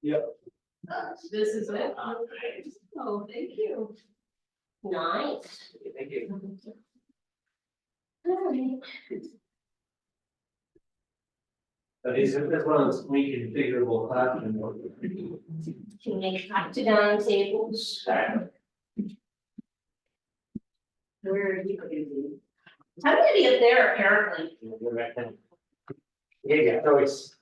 Yep. This is it. Oh, thank you. Nice. Thank you. All right. But it's one of those reconfigurable classroom. Can make octagon tables. Where are you going to be? I'm gonna be up there apparently. Yeah, so it's,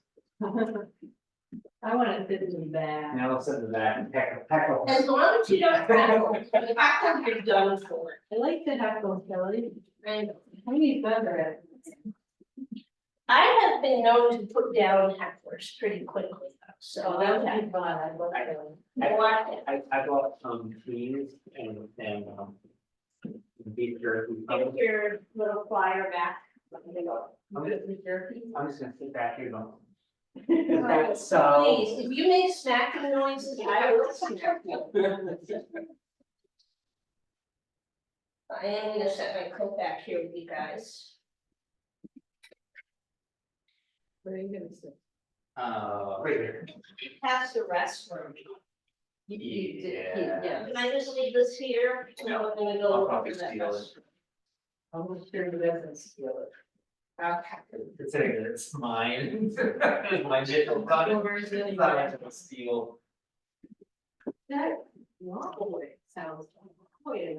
I want to fit in the back. now let's sit in the back and pack up. As long as you don't travel, the fact that you're done for. I like to have those, Kelly. And I need better at it. I have been known to put down hecklers pretty quickly, so So that would be fun. I love that. I like it. I bought some trees and beef jerky. Give your little flyer back. I'm just gonna sit back here going. Alright, So. Please, if you make snacking noises, I will listen. I am gonna set my coat back here with you guys. Where are you gonna sit? Right here. Past the restroom. Yeah. Can I just leave this here? No, I'm gonna I'll go. probably over that steal it. restroom. I'm sure you doesn't steal it. Okay. Considering that it's mine. My digital product. It's not much of a steal. That long sounds. Wait,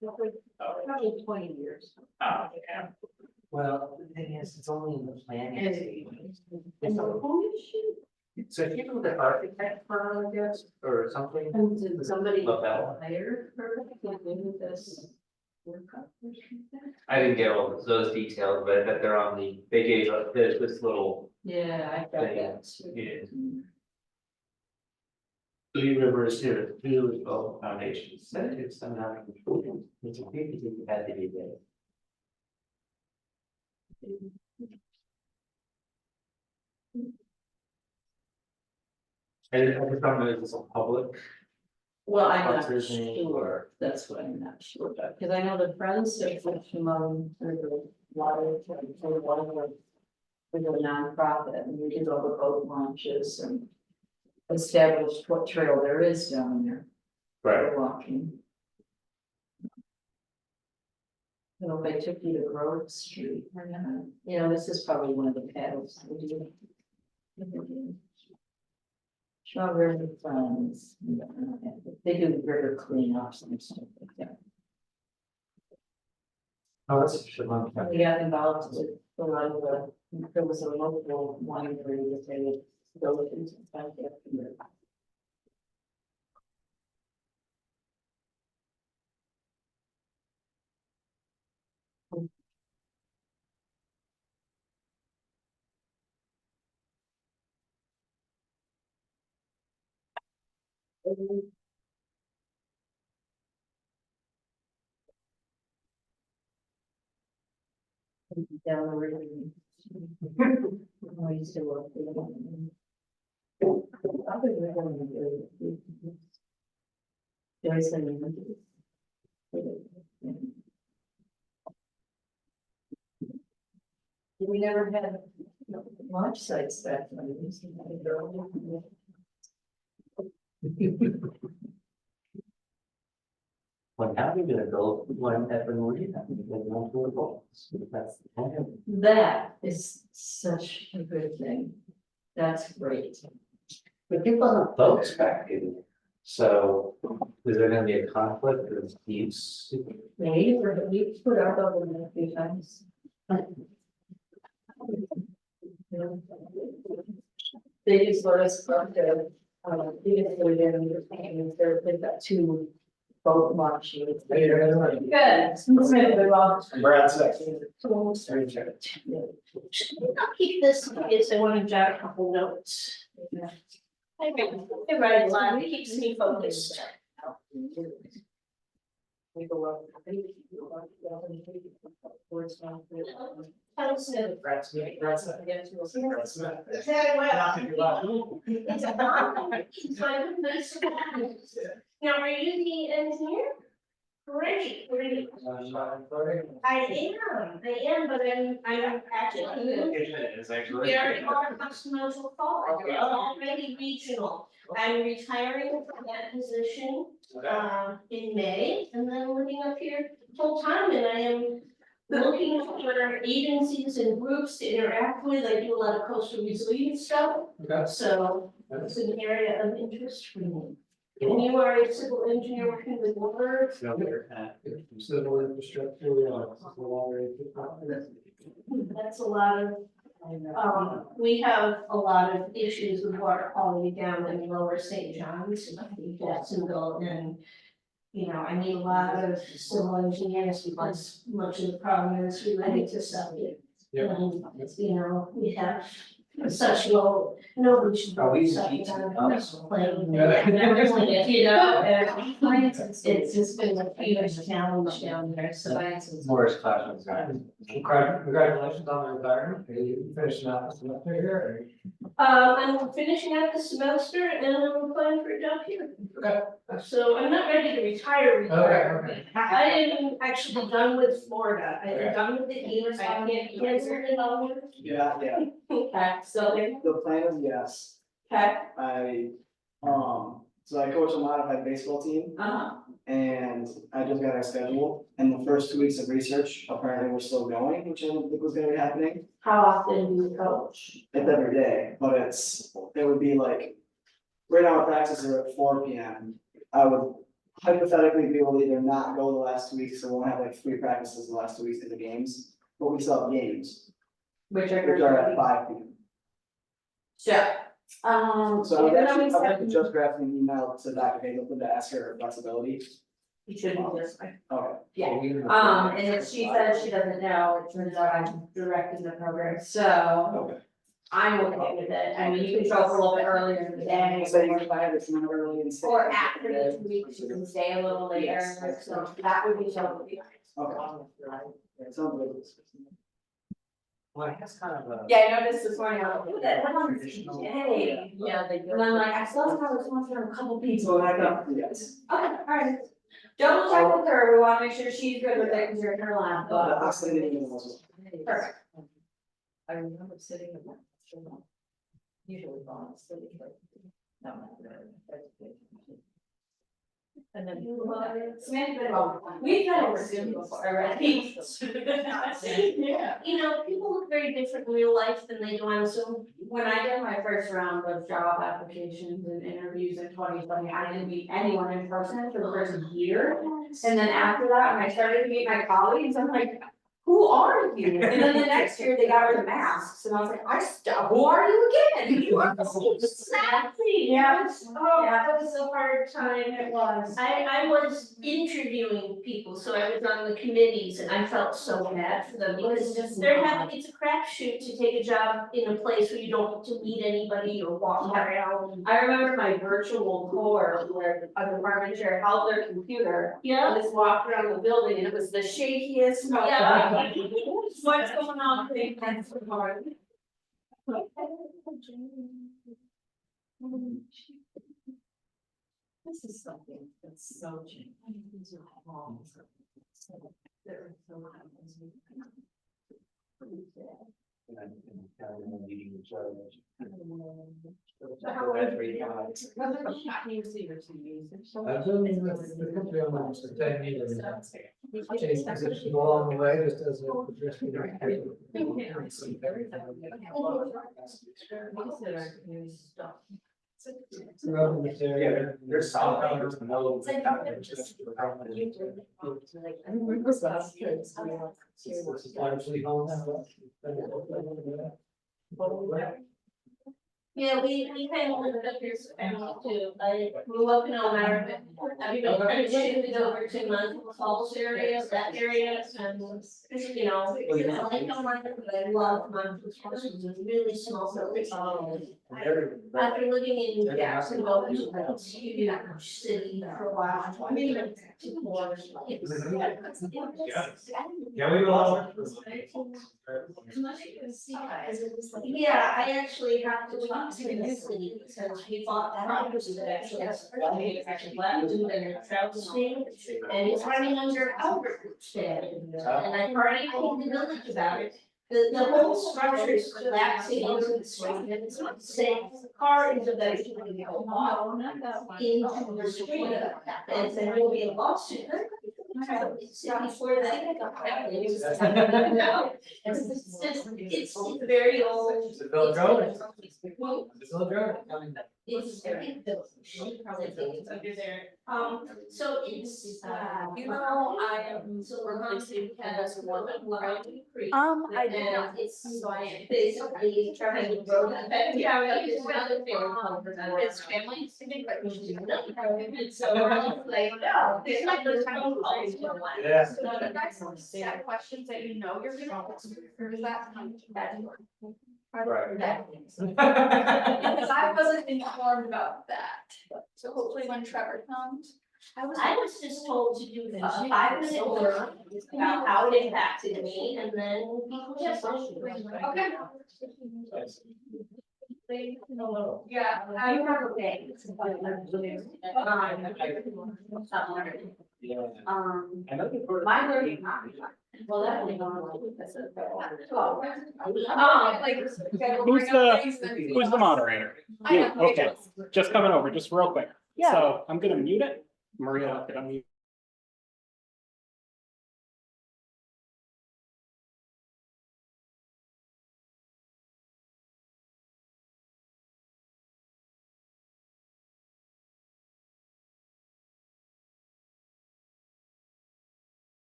probably 20 years. Oh, yeah. Well, the thing is, it's only in the planning And stage. and who is she? So if you do the architect firm, I guess, or something. And did somebody Love that one. hire her to do this workup or something? I didn't get all those details, but I bet they're on they gave us this little, Yeah, I got that too. yeah. Three Rivers here, Three Rivers Development Foundation, Senate, somehow. It's a big, had to be there. I just don't know if it's a public. Well, I'm not Sponsoring or- sure, that's what I'm not sure about, because I know the Friends of Shimon, or the water, or water. With a nonprofit, and we did all the boat launches and established what trail there is down there for walking. You know, if I took you to Grove Street, or not, you know, this is probably one of the paddles we do. Strawberry Friends, they do river cleanups and stuff like that. Oh, that's a Chevron. We got involved with a lot of there was a local winery that they would go to and find that. Down the river. I used to work with them. Other than that, there's some. We never had launch sites back when we used to have a girl. When how are we gonna build one at the marina, because not to the boats, that's the plan. That is such a good thing. That's great. But people have boats back in, so is there gonna be a conflict of use? We put our boat in a few times. They just let us come to, even if we're in, they've got two boat launches. Good. Brad section. I'll keep this in case I want to jot a couple notes. I write a lot, it keeps me focused. We go up. Tell Smith. Brad Smith, Brad Smith. Brad Smith. Is that what? Not to give up. It's a non, it's my nice. Now, are you the engineer? Great, great. I am, but I'm actually. It is actually. Very hard customers will fall, I'm already regional. I'm retiring from that position, in May, and then living up here full time, and I am looking for agencies and groups to interact with. I do a lot of coastal resilience stuff, Okay. so it's an area of interest for me. And you are a civil engineer working with water. Civil infrastructure, That's a lot of, we have a lot of issues with water quality down in lower St. John's, Jacksonville, and you know, I need a lot of civil engineers because much of the problem is related to septic. And, you know, we have such low, nobody should Are we be septic teaching on us? a plane. You know, and it's just been a huge challenge down there, so. Morris classrooms, right? Congratulations on the retirement. Are you finishing out the semester here? I'm finishing out the semester and I'm applying for a job here. Okay. So I'm not ready to retire, Okay. I am actually done with Florida, I'm done with the heat, I can't cancel it all. Yeah, Okay, so, the plan is yes, okay, so I coach a modified baseball team uh-huh, and I just got our schedule. And the first 2 weeks of research, apparently we're still going, which I didn't think was gonna be happening. how often do you coach? It's every day, but it would be like, right now our practices are at 4 p.m. I would hypothetically be able to either not go the last 2 weeks, or won't have like 3 practices the last 2 weeks of the games, but we still have games, Which which are at 5 p.m. So I was actually just drafting an email to Dr. Hazelton to ask her flexibility. You should be just like. Okay. Yeah, and if she says she doesn't know, it turns out I'm directing the program, so Okay. I'm okay with it. I mean, you can show up a little bit earlier in the day. So you can have this number early and. Or after the 2 weeks, you can stay a little later, Yes. so that would be totally fine. Okay. Yeah, sounds good. Well, that's kind of a. Yeah, I noticed this morning, I was like, "Ooh, that one on Traditional. hey, yeah, and I'm like, I still have a couple people, and I go, Yes. okay, alright. Double check with her, we wanna make sure she's good with it, because you're in her lap, but. I'll send it in also. Perfect. I remember sitting in that, usually gone, sitting like, no, not really. And then. Samantha, we've had over Zoom before, right? Yeah. You know, people look very different in real life than they do on Zoom. When I did my first round of job applications and interviews in 2020, I didn't meet anyone in person for the first year. And then after that, when I started to meet my colleagues, I'm like, who are you? And then the next year, they got rid of masks, and I was like, who are you again? You are Exactly. Yeah. Oh, Yeah. that was a hard time. It was. I was interviewing people, so I was on the committees and I felt so bad for them because they're having, it's a crapshoot to take a job in a place where you don't get to meet anybody or walk around. I remember my virtual tour where a department chair held their computer Yeah. and just walked around the building and it was the shakiest. Yeah. What's going on? That's hard. This is something that's so changing. These are long. There are so many. I've been in the company almost for 10 years. Changed positions along the way, just as a. Yeah, there's some. Largely home now. Yeah, we kind of lived up here for family too. I grew up in Elmira. Everybody kind of shifted over to the Falls area, that area, and you know, I like Elmira, but I love Mountain Falls. It's a really small village. After living in Jacksonville, which is a huge city for a while, I mean, Yeah, we will. yeah, I actually have to talk to the city because we bought property that actually has left in their trout stream. And it's running under Albert Stead. And I've already told the village about it. The whole structure is collapsing into the street and it's not safe. The car is eventually going to go off into the street. And there will be a lawsuit. Before that, it's very old. It's a village road. It's a village road. It's, I think the, she probably thinks it's under there, so it's, You know, I am. So we're going to have one, right? I did And not. it's like basically trying to grow that back. Yeah, it's another family. It's family, and so we're all like, no, it's not the time of calls. Yeah. So do you guys set questions that you know you're gonna ask, or is that bad work? Right. Because I wasn't informed about that, so hopefully when Trevor comes. I was just told to do a 5-minute blurb about how it impacted me, and then people just. Okay. Yeah. I remember things. Yeah. Um, I know the first. my learning, well, that only gone on. 12. Who's the moderator? You, okay, just coming over, just real quick. So I'm gonna mute it. Maria, can I mute?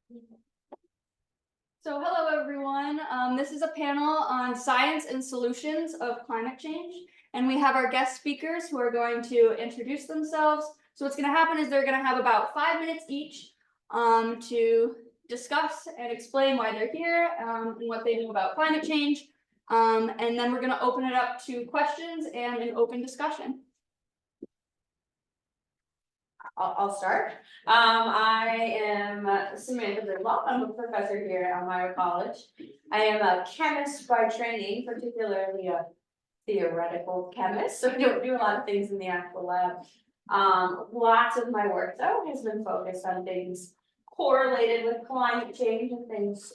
So hello, everyone. This is a panel on science and solutions of climate change. And we have our guest speakers who are going to introduce themselves. So what's going to happen is they're going to have about 5 minutes each to discuss and explain why they're here and what they know about climate change. And then we're going to open it up to questions and an open discussion. I'll start. I am Samantha Bridwell. I'm a professor here at Elmira College. I am a chemist by training, particularly a theoretical chemist, so I don't do a lot of things in the actual lab. Lots of my work though has been focused on things correlated with climate change and things,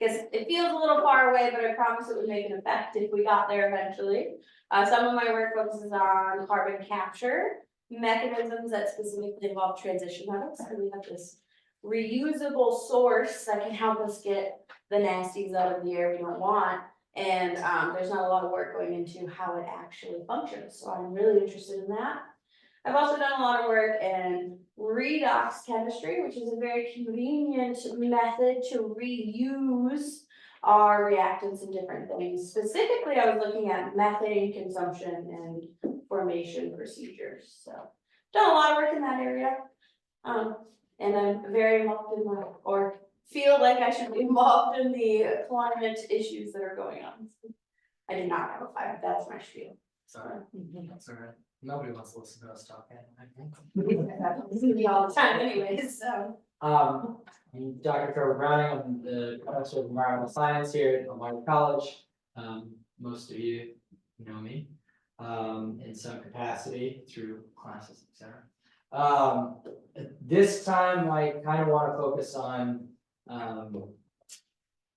guess it feels a little far away, but I promise it would make an effect if we got there eventually. Some of my work focuses on carbon capture mechanisms that specifically involve transition metals. So we have this reusable source that can help us get the nasties out of the air we don't want. And there's not a lot of work going into how it actually functions. So I'm really interested in that. I've also done a lot of work in redox chemistry, which is a very convenient method to reuse our reactants in different things. Specifically, I was looking at methane consumption and formation procedures. So done a lot of work in that area. And I'm very involved in or feel like I should be involved in the climate issues that are going on. I do not have a 5, that's my spiel. Sorry, that's all right. Nobody wants to listen to us talking, I think. It's gonna be all the time anyways, so. I'm Dr. Trevor Browning, I'm the professor of environmental science here at Elmira College. Most of you know me, in some capacity through classes, etc. This time I kind of want to focus on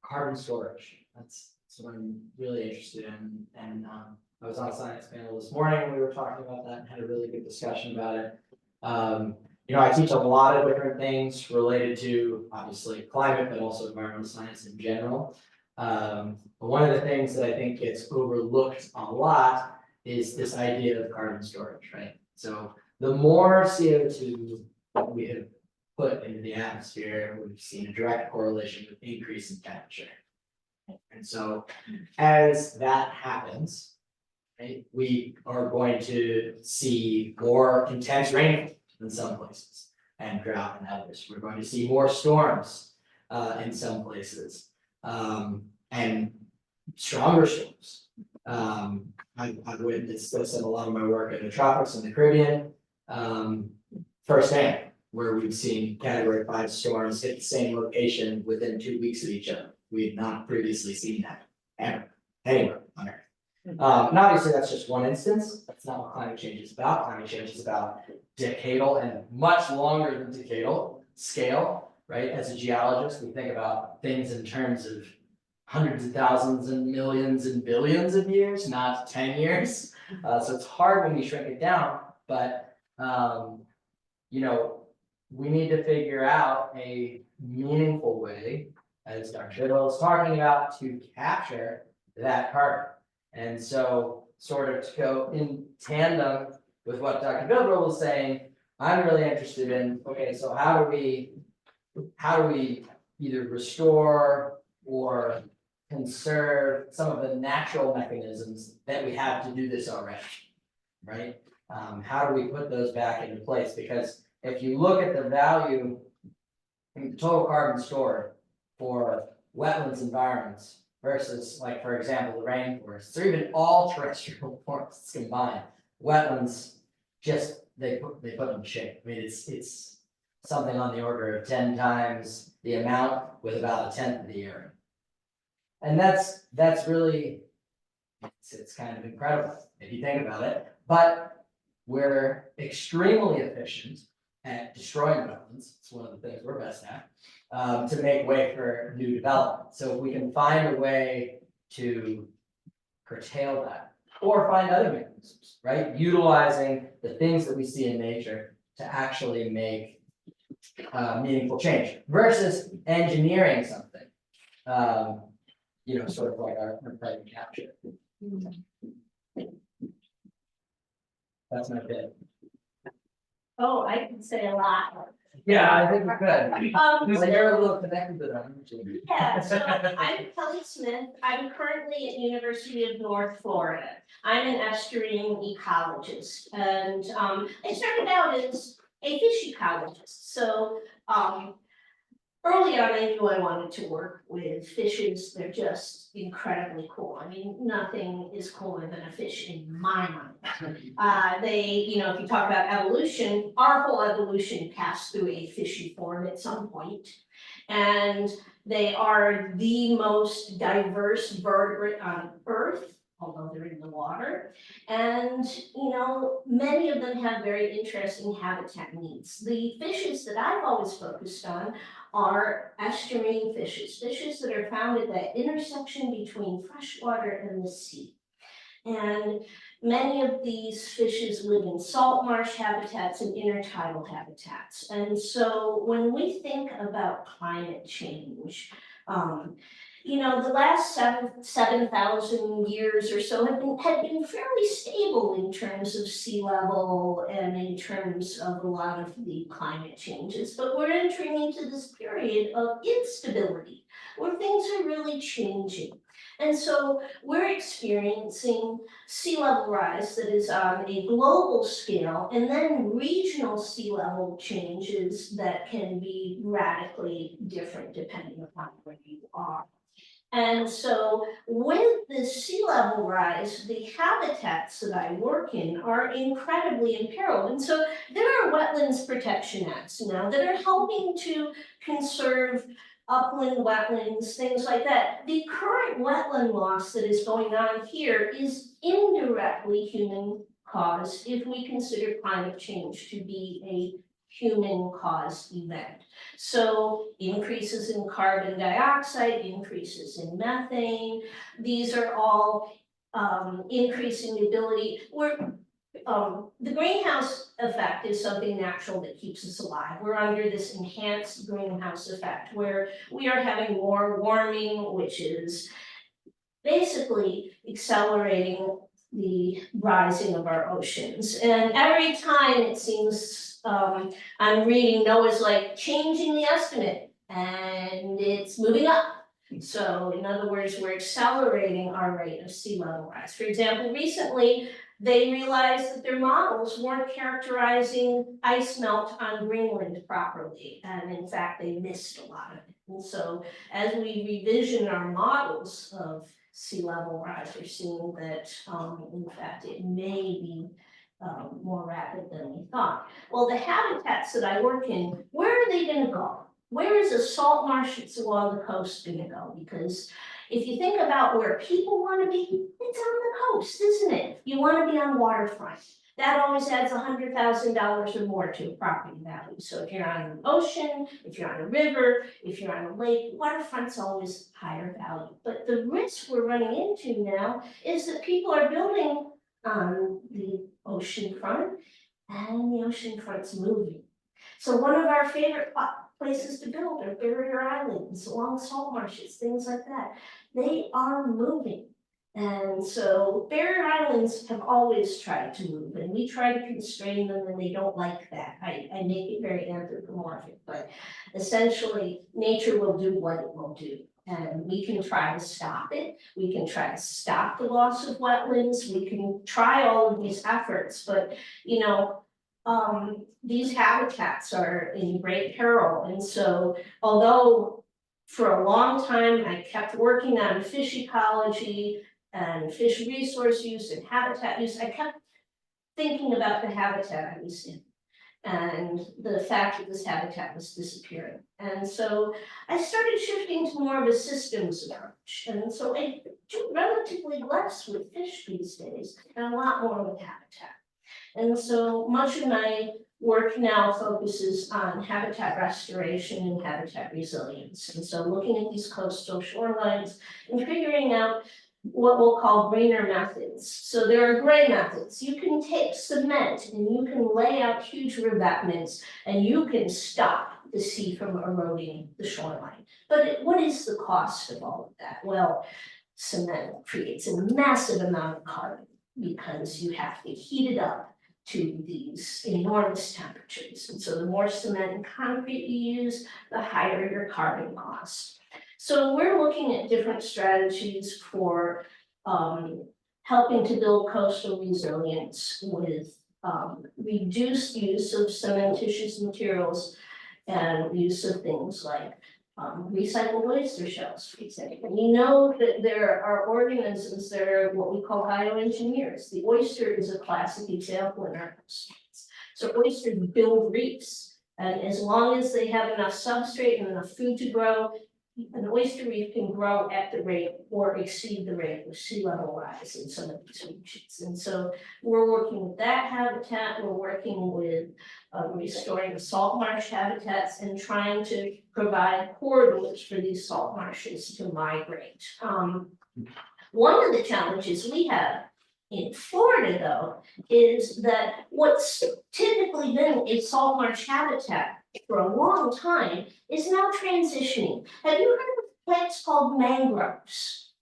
carbon storage. That's what I'm really interested in, and I was on a science panel this morning when we were talking about that and had a really good discussion about it. You know, I teach a lot of different things related to obviously climate, but also environmental science in general. But one of the things that I think gets overlooked a lot is this idea of carbon storage, right? So the more CO2 that we have put into the atmosphere, we've seen a direct correlation with increase in temperature. And so as that happens, right, we are going to see more intense rainfall in some places and drought in others. We're going to see more storms in some places and stronger storms. I've witnessed this in a lot of my work in the tropics and the Caribbean firsthand, where we've seen Category 5 storms hit the same location within 2 weeks of each other. We had not previously seen that ever, anywhere on Earth. And obviously that's just one instance. That's not what climate change is about. Climate change is about decadal and much longer than decadal scale, right? As a geologist, we think about things in terms of hundreds of thousands and millions and billions of years, not 10 years. So it's hard when you shrink it down, but you know, we need to figure out a meaningful way, as Dr. Biddle is talking about, to capture that carbon. And so sort of to go in tandem with what Dr. Biddle was saying, I'm really interested in, okay, so how do we either restore or conserve some of the natural mechanisms that we have to do this already, right? How do we put those back into place? Because if you look at the value, the total carbon stored for wetlands environments versus, like, for example, the rainforests, or even all terrestrial forests combined, wetlands just they put them in shape. I mean, it's something on the order of 10 times the amount with about 1/10 of the area, and that's really it's kind of incredible if you think about it. But we're extremely efficient at destroying wetlands. It's one of the things we're best at, to make way for new development. So if we can find a way to curtail that or find other mechanisms, right? Utilizing the things that we see in nature to actually make meaningful change versus engineering something, you know, sort of like our carbon capture. That's my bit. Oh, I can say a lot. Yeah, I think we could. They're a So, little connected to them. yeah, so I'm Kelly Smith. I'm currently at University of North Florida. I'm an estuarine ecologist, and I started out as a fish ecologist. So early on, I knew I wanted to work with fishes. They're just incredibly cool. I mean, nothing is cooler than a fish in my mind. They, if you talk about evolution, our whole evolution passed through a fishy form at some point. And they are the most diverse vertebrate on Earth, although they're in the water. And, many of them have very interesting habitat needs. The fishes that I've always focused on are estuarine fishes, fishes that are found at that intersection between freshwater and the sea. And many of these fishes live in salt marsh habitats and intertidal habitats. And so when we think about climate change, the last 7,000 years or so have been fairly stable in terms of sea level and in terms of a lot of the climate changes. But we're entering into this period of instability where things are really changing. And so we're experiencing sea level rise that is on a global scale, and then regional sea level changes that can be radically different depending upon where you are. And so with the sea level rise, the habitats that I work in are incredibly imperiled. And so there are wetlands protection acts now that are helping to conserve upland wetlands, things like that. The current wetland loss that is going on here is indirectly human caused if we consider climate change to be a human caused event. So increases in carbon dioxide, increases in methane, these are all increasing the ability, the greenhouse effect is something natural that keeps us alive. We're under this enhanced greenhouse effect where we are having more warming, which is basically accelerating the rising of our oceans. And every time it seems I'm reading NOAA's like changing the estimate and it's moving up. So in other words, we're accelerating our rate of sea level rise. For example, recently they realized that their models weren't characterizing ice melt on Greenland properly. And in fact, they missed a lot of it. And so as we revision our models of sea level rise, we're seeing that in fact it may be more rapid than we thought. Well, the habitats that I work in, where are they going to go? Where is a salt marsh that's along the coast going to go? Because if you think about where people want to be, it's on the coast, isn't it? You want to be on waterfront. That always adds $100,000 or more to a property value. So if you're on an ocean, if you're on a river, if you're on a lake, waterfront's always higher value. But the risk we're running into now is that people are building on the ocean front and the ocean front's moving. So one of our favorite places to build are barrier islands, along salt marshes, things like that. They are moving. And so barrier islands have always tried to move, and we try to constrain them, and they don't like that. I make it very anthropomorphic, but essentially nature will do what it will do. And we can try to stop it. We can try to stop the loss of wetlands. We can try all of these efforts, but these habitats are in great peril. And so although for a long time I kept working on fish ecology and fish resource use and habitat use, I kept thinking about the habitat I was in and the fact that this habitat was disappearing. And so I started shifting to more of a systems approach. And so I do relatively less with fish these days and a lot more with habitat. And so much of my work now focuses on habitat restoration and habitat resilience. And so looking at these coastal shorelines and figuring out what we'll call greener methods. So there are gray methods. You can take cement and you can lay out huge revetments and you can stop the sea from eroding the shoreline. But what is the cost of all of that? Well, cement creates a massive amount of carbon because you have to heat it up. to these enormous temperatures. And so the more cement and concrete you use, the higher your carbon cost. So we're looking at different strategies for helping to build coastal resilience with reduced use of cementitious materials and use of things like recycled oyster shells, for example. We know that there are organisms that are what we call bioengineers. The oyster is a classic example in our coastlines. So oysters build reefs, and as long as they have enough substrate and enough food to grow, an oyster reef can grow at the rate or exceed the rate of sea level rise in some of these regions. And so we're working with that habitat, we're working with restoring the salt marsh habitats and trying to provide corridors for these salt marshes to migrate. One of the challenges we have in Florida, though, is that what's typically been a salt marsh habitat for a long time is now transitioning. Have you heard of plants called mangroves?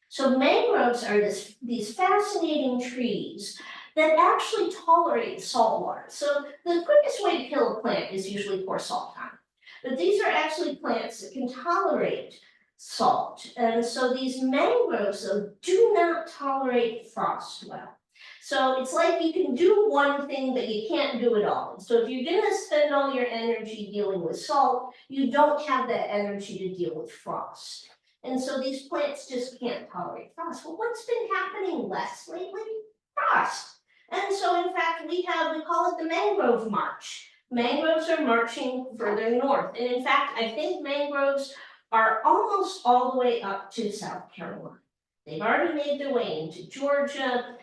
So mangroves are these fascinating trees that actually tolerate salt water. So the quickest way to kill a plant is usually pour salt on it. But these are actually plants that can tolerate salt. And so these mangroves do not tolerate frost well. So it's like you can do one thing, but you can't do it all. So if you're gonna spend all your energy dealing with salt, you don't have that energy to deal with frost. And so these plants just can't tolerate frost. Well, what's been happening less lately? Frost. And so in fact, we call it the mangrove march. Mangroves are marching further north. And in fact, I think mangroves are almost all the way up to South Carolina. They've already made their way into Georgia.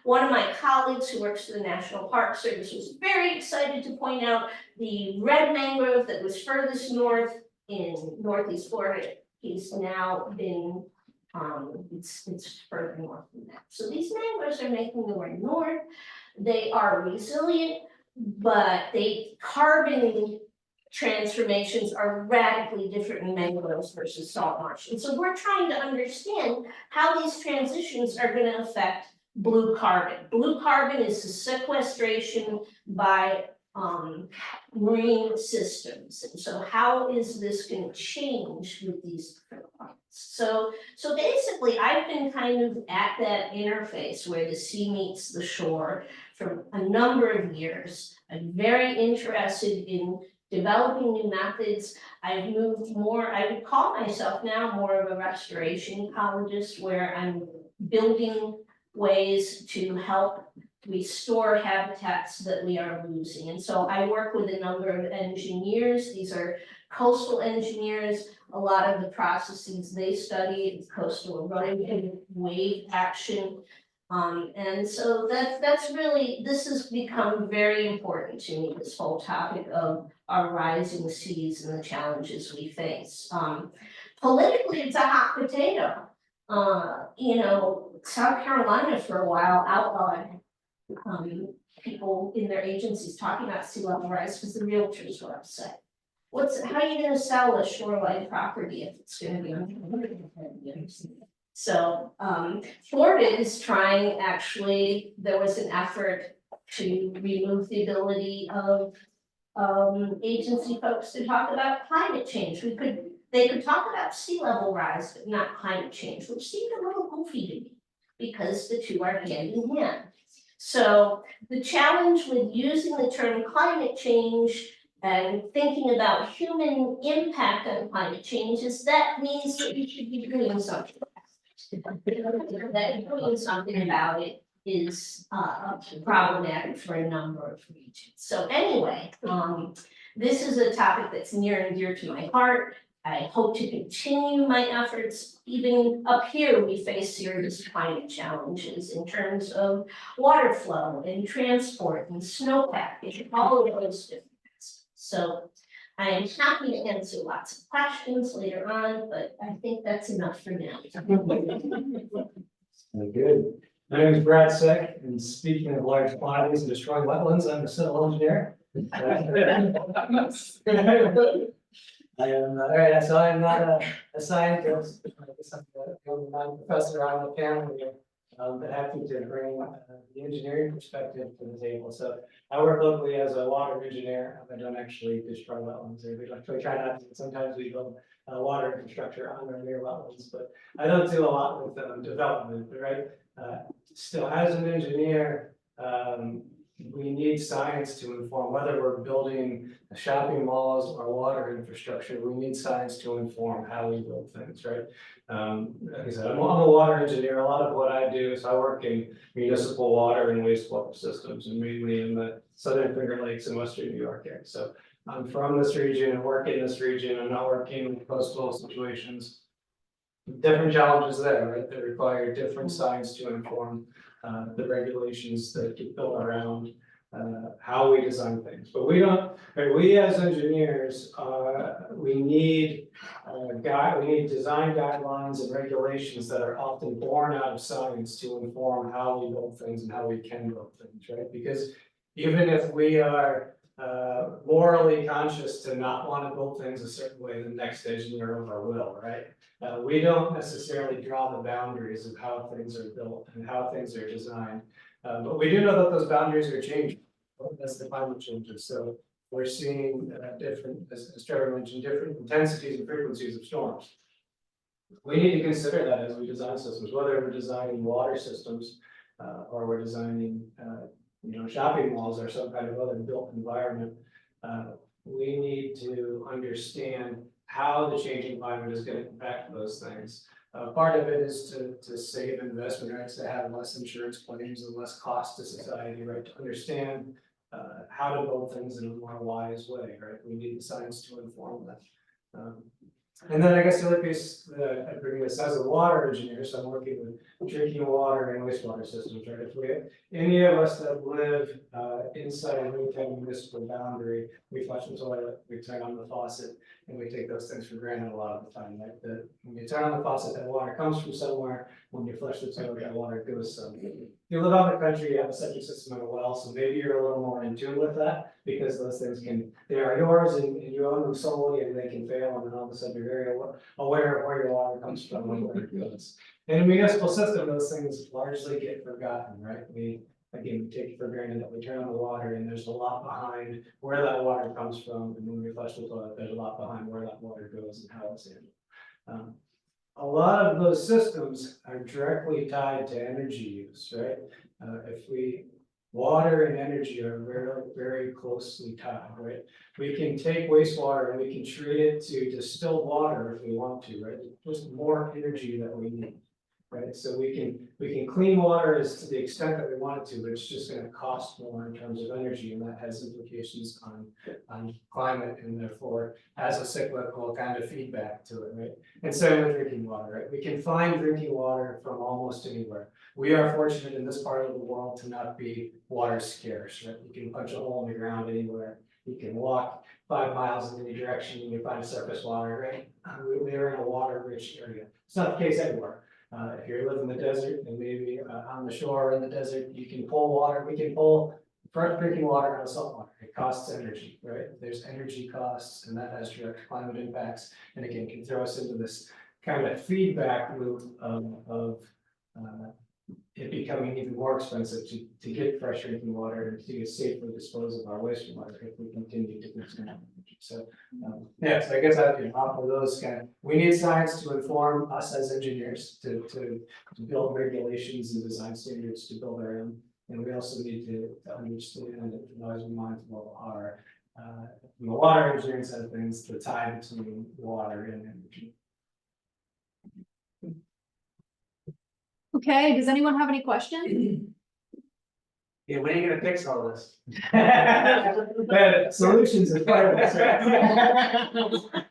One of my colleagues who works for the National Park Service was very excited to point out the red mangrove that was furthest north in Northeast Florida. He's now been, it's further north than that. So these mangroves are making their way north. They are resilient, but carbon transformations are radically different in mangroves versus salt marsh. And so we're trying to understand how these transitions are going to affect blue carbon. Blue carbon is the sequestration by marine systems. And so how is this going to change with these different plants? So basically I've been kind of at that interface where the sea meets the shore for a number of years. I'm very interested in developing new methods. I've moved more, I would call myself now more of a restoration ecologist, where I'm building ways to help restore habitats that we are losing. And so I work with a number of engineers. These are coastal engineers. A lot of the processes they study is coastal erosion, wave action. And so that's really, this has become very important to me, this whole topic of our rising seas and the challenges we face. Politically, it's a hot potato. South Carolina for a while outlawed people in their agencies talking about sea level rise because the realtors were upset. How are you gonna sell a shoreline property if it's gonna be on? So Florida is trying, actually, there was an effort to remove the ability of agency folks to talk about climate change. They could talk about sea level rise, but not climate change, which seemed a little goofy to me because the two are hand in hand. So the challenge with using the term climate change and thinking about human impact on climate change is that means that you should be doing something. That doing something about it is problematic for a number of regions. So anyway, this is a topic that's near and dear to my heart. I hope to continue my efforts. Even up here, we face serious climate challenges in terms of water flow and transport and snowpack and all of those different things. So I am happy to answer lots of questions later on, but I think that's enough for now. Very good. My name is Brad Sick, and speaking of large bodies and destroying wetlands, I'm a civil engineer. I am, all right, so I'm not a scientist. I'm a professor on the panel here. but happy to bring the engineering perspective to the table. So I work locally as a water engineer. I don't actually destroy wetlands, or we try not to. Sometimes we build water infrastructure on or near wetlands, but I don't do a lot with development, right? Still, as an engineer, we need science to inform whether we're building shopping malls or water infrastructure. We need science to inform how we build things, right? Like I said, I'm a water engineer. A lot of what I do is I work in municipal water and wastewater systems, and mainly in the southern Finger Lakes in western New York area. So I'm from this region and work in this region. I'm not working in coastal situations. Different challenges there, right? That require different science to inform the regulations that get built around how we design things. But we don't, right, we as engineers, we need we need design guidelines and regulations that are often born out of science to inform how we build things and how we can build things, right? Because even if we are morally conscious to not want to build things a certain way, the next engineer of our will, right? We don't necessarily draw the boundaries of how things are built and how things are designed. But we do know that those boundaries are changing as the climate changes. So we're seeing different, as Trevor mentioned, different intensities and frequencies of storms. We need to consider that as we design systems, whether we're designing water systems or we're designing shopping malls or some kind of other built environment. We need to understand how the changing climate is going to impact those things. Part of it is to save investment, right? To have less insurance claims and less cost to society, right? To understand how to build things in a more wise way, right? We need the science to inform that. And then I guess the other piece that I bring this as a water engineer, so I'm working with drinking water and wastewater systems, right? If we have any of us that live inside a retail municipal boundary, we flush the toilet, we turn on the faucet, and we take those things for granted a lot of the time, right? That when you turn on the faucet, that water comes from somewhere. When you flush the toilet, that water goes somewhere. If you live out in the country, you have a septic system and a well, so maybe you're a little more in tune with that, because those things they are yours and you own them solely, and they can fail, and then all of a sudden you're very aware of where your water comes from and where it goes. In a municipal system, those things largely get forgotten, right? We take it for granted that we turn on the water and there's a lot behind where that water comes from, and when we flush the toilet, there's a lot behind where that water goes and how it's handled. A lot of those systems are directly tied to energy use, right? Water and energy are very, very closely tied, right? We can take wastewater and we can treat it to distilled water if we want to, right? Just more energy that we need, right? So we can clean water as to the extent that we want it to, but it's just going to cost more in terms of energy, and that has implications on climate, and therefore has a cyclical kind of feedback to it, right? And same with drinking water, right? We can find drinking water from almost anywhere. We are fortunate in this part of the world to not be water scarce, right? You can punch a hole in the ground anywhere. You can walk 5 miles in any direction and you find surface water, right? We are in a water-rich area. It's not the case everywhere. If you live in the desert and maybe on the shore in the desert, you can pull water. We can pull fresh drinking water out of salt water. It costs energy, right? There's energy costs, and that has direct climate impacts. And again, can throw us into this kind of feedback loop of it becoming even more expensive to get fresh drinking water and to safely dispose of our wastewater if we continue to consume energy. So yeah, so I guess I can offer those we need science to inform us as engineers to build regulations and design standards to build our own. And we also need to understand and always be mindful of our from the water engineering side of things, the tie between water and energy. Okay, does anyone have any questions? Yeah, when are you gonna fix all this? Solutions is part of this, right?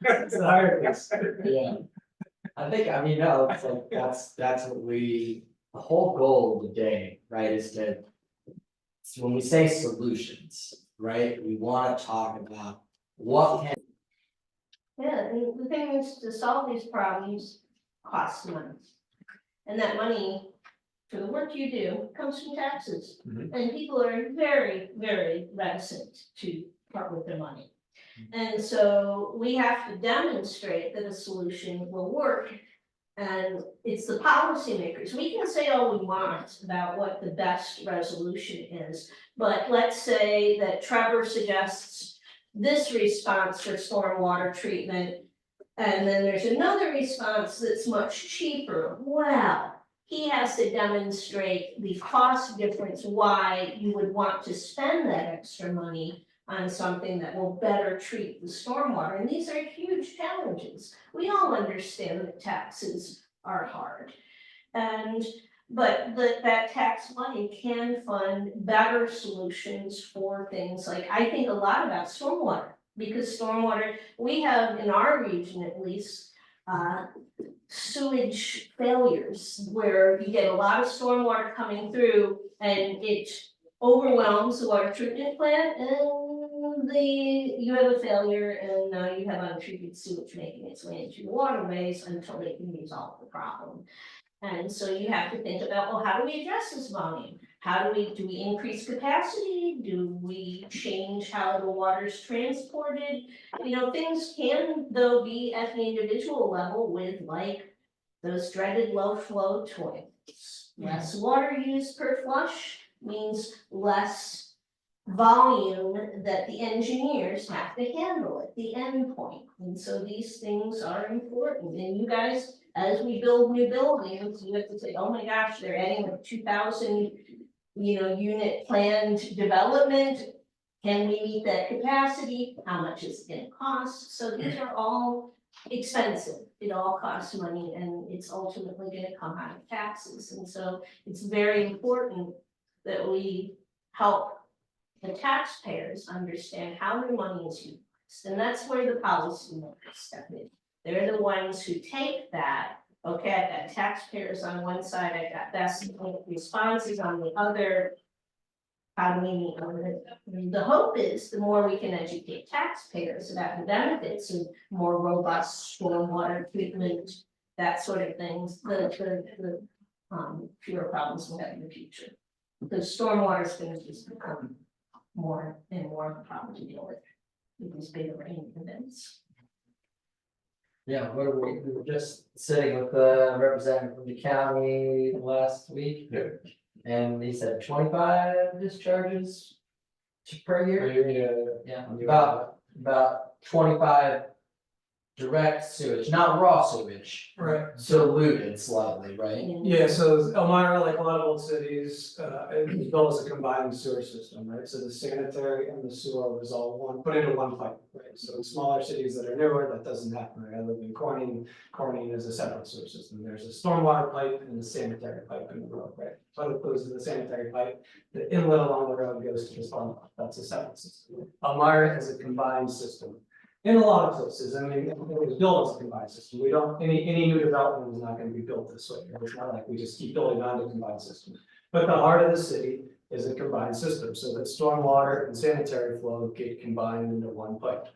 It's the hard piece. Yeah. No, it's like, that's what the whole goal of the day, right, is so when we say solutions, right, we wanna talk about what can. Yeah, and the thing is, to solve these problems costs money. And that money, for the work you do, comes from taxes. And people are very, very reticent to part with their money. And so we have to demonstrate that a solution will work And it's the policymakers. We can say all we want about what the best resolution is. But let's say that Trevor suggests this response for stormwater treatment. And then there's another response that's much cheaper. Well, he has to demonstrate the cost difference, why you would want to spend that extra money on something that will better treat the stormwater. And these are huge challenges. We all understand that taxes are hard. But that tax money can fund better solutions for things like, I think a lot about stormwater. Because stormwater, we have in our region at least, sewage failures where you get a lot of stormwater coming through and it overwhelms the water treatment plant and you have a failure and now you have untreated sewage making its way into the waterways until they can resolve the problem. And so you have to think about, well, how do we address this volume? Do we increase capacity? Do we change how the water is transported? You know, things can though be at the individual level with like those dreaded low flow toilets. Less water used per flush means less volume that the engineers have to handle at the end point. And so these things are important. And you guys, as we build new buildings, you have to say, oh my gosh, they're adding like 2,000, unit planned development. Can we meet that capacity? How much is it gonna cost? So these are all expensive. It all costs money and it's ultimately gonna come out of taxes. And so it's very important that we help the taxpayers understand how their money is used. And that's where the policymakers step in. They're the ones who take that, okay, I've got taxpayers on one side, I've got best responses on the other. How do we meet the hope is the more we can educate taxpayers about the benefits of more robust stormwater treatment, that sort of things, the fewer problems we'll have in the future. Because stormwater is going to just become more and more of a problem to deal with these big rain events. Yeah, we were just sitting with the representative from the county last week. And he said 25 discharges per year. Yeah, about 25 direct sewage, not raw sewage. Right. Diluted slightly, right? Yeah, so Elmira, like a lot of old cities, it was built as a combined sewer system, right? So the sanitary and the sewer was all put into one pipe, right? So in smaller cities that are newer, that doesn't happen, right? I live in Corning is a separate sewer system. There's a stormwater pipe and a sanitary pipe in the road, right? So it goes to the sanitary pipe, the inlet along the road goes to the stormwater, that's a separate system. Elmira is a combined system. In a lot of places, I mean, it was built as a combined system. We don't, any new development is not gonna be built this way. It's not like we just keep building on the combined system. But the heart of the city is a combined system, so that stormwater and sanitary flow get combined into one pipe.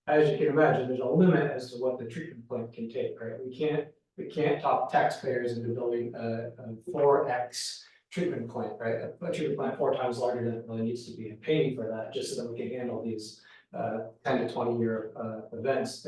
As you can imagine, there's a limit as to what the treatment plant can take, right? We can't talk taxpayers into building a 4x treatment plant, right? A treatment plant 4 times larger than it really needs to be, and paying for that just so that we can handle these 10 to 20 year events,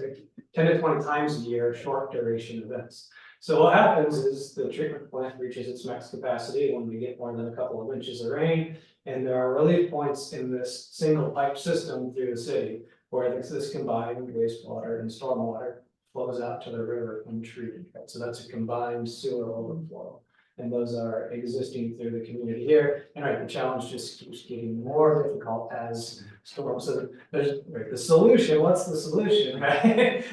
10 to 20 times a year, short duration events. So what happens is the treatment plant reaches its max capacity when we get more than a couple of inches of rain. And there are relief points in this single pipe system through the city where this combined wastewater and stormwater flows out to the river untreated. Right? So that's a combined sewer overflow. And those are existing through the community here. And right, the challenge just keeps getting more difficult as storms. So there's the solution. What's the solution, right?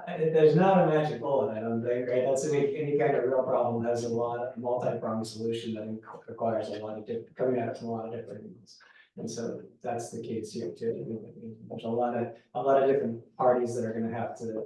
There's not a magic bullet, I don't think, right? That's any kind of real problem has a lot of multi-pronged solution that requires a lot of different, coming at it from a lot of different angles. And so that's the case here too. There's a lot of different parties that are going to have to.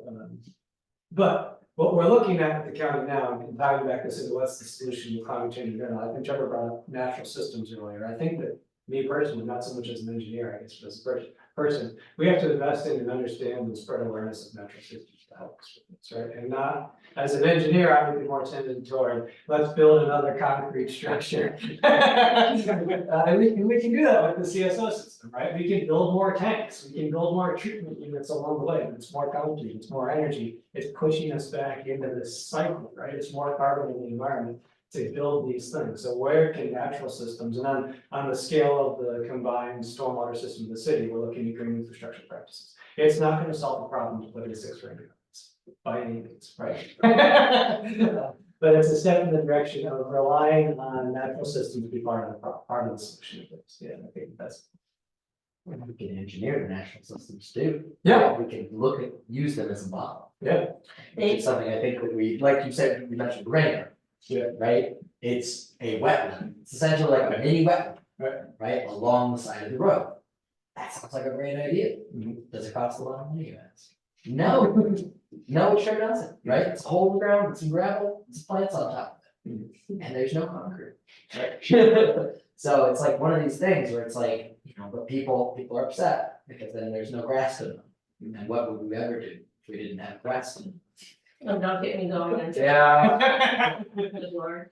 But what we're looking at the county now, and tying back this into what's the solution to climate change in general, I think Trevor brought up natural systems earlier. I think that me personally, not so much as an engineer, I guess, but as a person, we have to invest in and understand and spread awareness of natural systems. to help us with this, right? And not, as an engineer, I would be more tended toward, let's build another concrete structure. And we can do that with the CSO system, right? We can build more tanks, we can build more treatment units along the way, it's more concrete, it's more energy, it's pushing us back into this cycle, right? It's more carbon in the environment to build these things. So where can natural systems, and on the scale of the combined stormwater system of the city, we're looking at green infrastructure practices. It's not gonna solve the problem to put in 6 rain gardens by any means, right? But it's a step in the direction of relying on natural systems to be part of the solution of this. Yeah, I think that's. We can engineer the national systems too. Yeah. We can use them as a model. Yeah. It's something I think that we, like you said, you mentioned rain. Yeah. Right? It's a wetland. It's essentially like a mini wetland. Right. Right, along the side of the road. That sounds like a great idea. Mhm. Does it cost a lot of money, you ask? No, no, it sure doesn't, right? It's a hole in the ground, it's some gravel, it's plants on top of it, and there's no concrete, right? So it's like one of these things where it's like, but people are upset because then there's no grass to them. And what would we ever do if we didn't have grass to them? Oh, don't get me going. Yeah. Good Lord.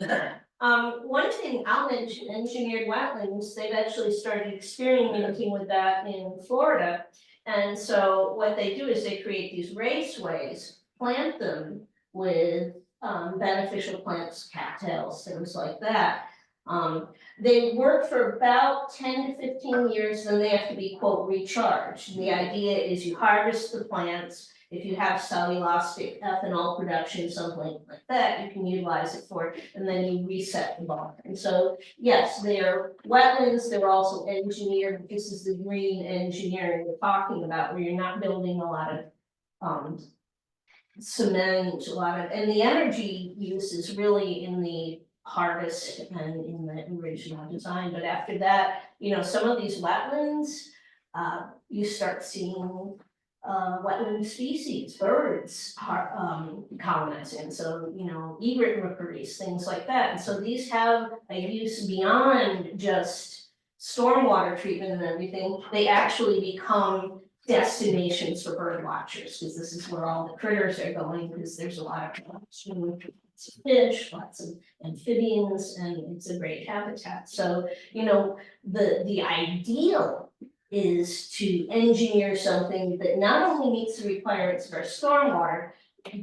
One thing I'll mention, engineered wetlands, they've actually started experimenting with that in Florida. And so what they do is they create these raceways, plant them with beneficial plants, cattails, things like that. They work for about 10 to 15 years, then they have to be, quote, recharged. And the idea is you harvest the plants. If you have cellulosic ethanol production, something like that, you can utilize it for it, and then you reset the bond. And so, yes, they are wetlands, they're also engineered. This is the green engineering we're talking about, where you're not building a lot of cement, and the energy use is really in the harvest and in the original design. But after that, some of these wetlands, you start seeing wetland species, birds colonizing, so egret rookeries, things like that. And so these have a use beyond just stormwater treatment and everything. They actually become destinations for bird watchers, because this is where all the critters are going, because there's a lot of fish, lots of amphibians, and it's a great habitat. So the ideal is to engineer something that not only meets the requirements for stormwater,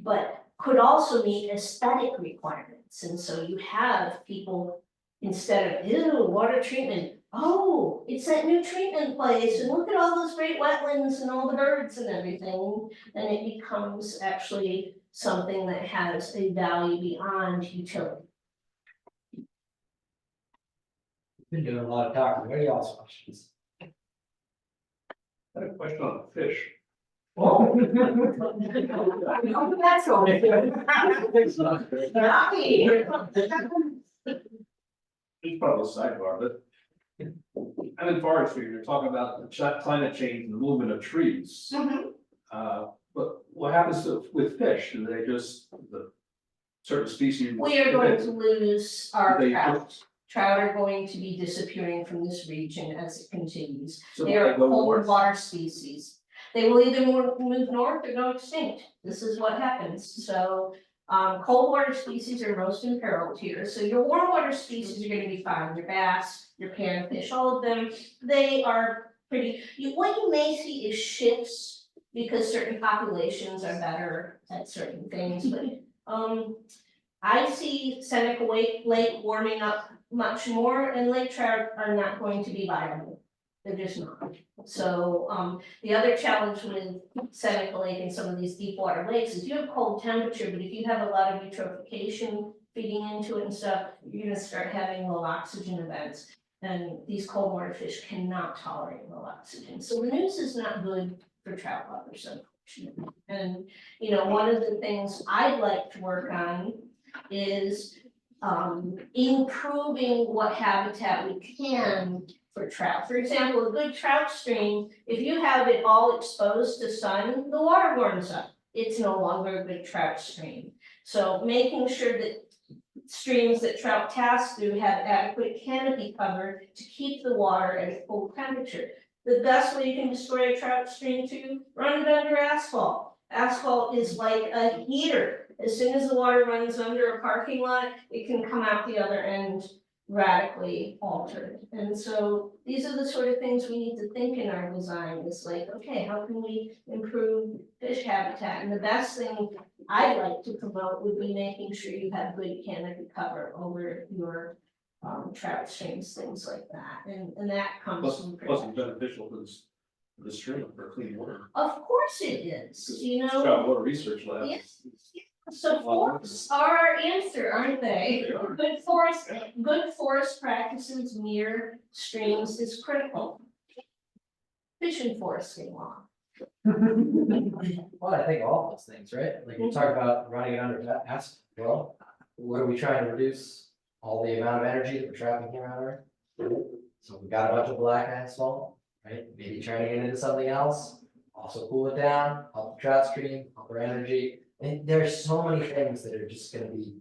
but could also meet aesthetic requirements. And so you have people, instead of, ew, water treatment, oh, it's that new treatment place, and look at all those great wetlands and all the birds and everything. And it becomes actually something that has a value beyond utility. Been doing a lot of talking. What are y'all's questions? I have a question on fish. Oh. That's It's probably a sidebar, but I'm in forestry, you're talking about the climate change and the movement of trees. But what happens with fish? Do they just, the certain species? We are going to lose our They- trout. Trout are going to be disappearing from this region as it continues. So They are they go cold north? water species. They will either move north or go extinct. This is what happens. So cold water species are most imperiled here. So your warm water species are gonna be fine. Your bass, your panfish, all of them, they are pretty, what you may see is shifts because certain populations are better at certain things, but I see Seneca Lake warming up much more, and lake trout are not going to be viable. They're just not. So the other challenge with Seneca Lake and some of these deep water lakes is you have cold temperature, but if you have a lot of eutrophication feeding into it and stuff, you're gonna start having low oxygen events. And these cold water fish cannot tolerate low oxygen. So the news is not good for trout lovers, unfortunately. And one of the things I'd like to work on is improving what habitat we can for trout. For example, a good trout stream, if you have it all exposed to sun, the water warms up. It's no longer a good trout stream. So making sure that streams that trout pass through have adequate canopy cover to keep the water at a cold temperature. The best way you can destroy a trout stream too, run it under asphalt. asphalt is like a heater. As soon as the water runs under a parking lot, it can come out the other end radically altered. And so these are the sort of things we need to think in our design, is like, okay, how can we improve fish habitat? And the best thing I'd like to promote would be making sure you have good canopy cover over your trout streams, things like that, and that comes Plus, from. plus it's beneficial for the stream for clean water. Of course it is, you It's know. got water research labs. Yes. So forests are our answer, aren't they? They are. Good forest practices near streams is critical. Fish and foresting law. Well, I think all those things, right? Like you talk about running it under that asphalt, well, what are we trying to reduce? All the amount of energy that we're trapping here on Earth. So we got a bunch of black asphalt, right? Maybe turning it into something else, also cool it down, help the trout stream, help our energy. And there's so many things that are just gonna be.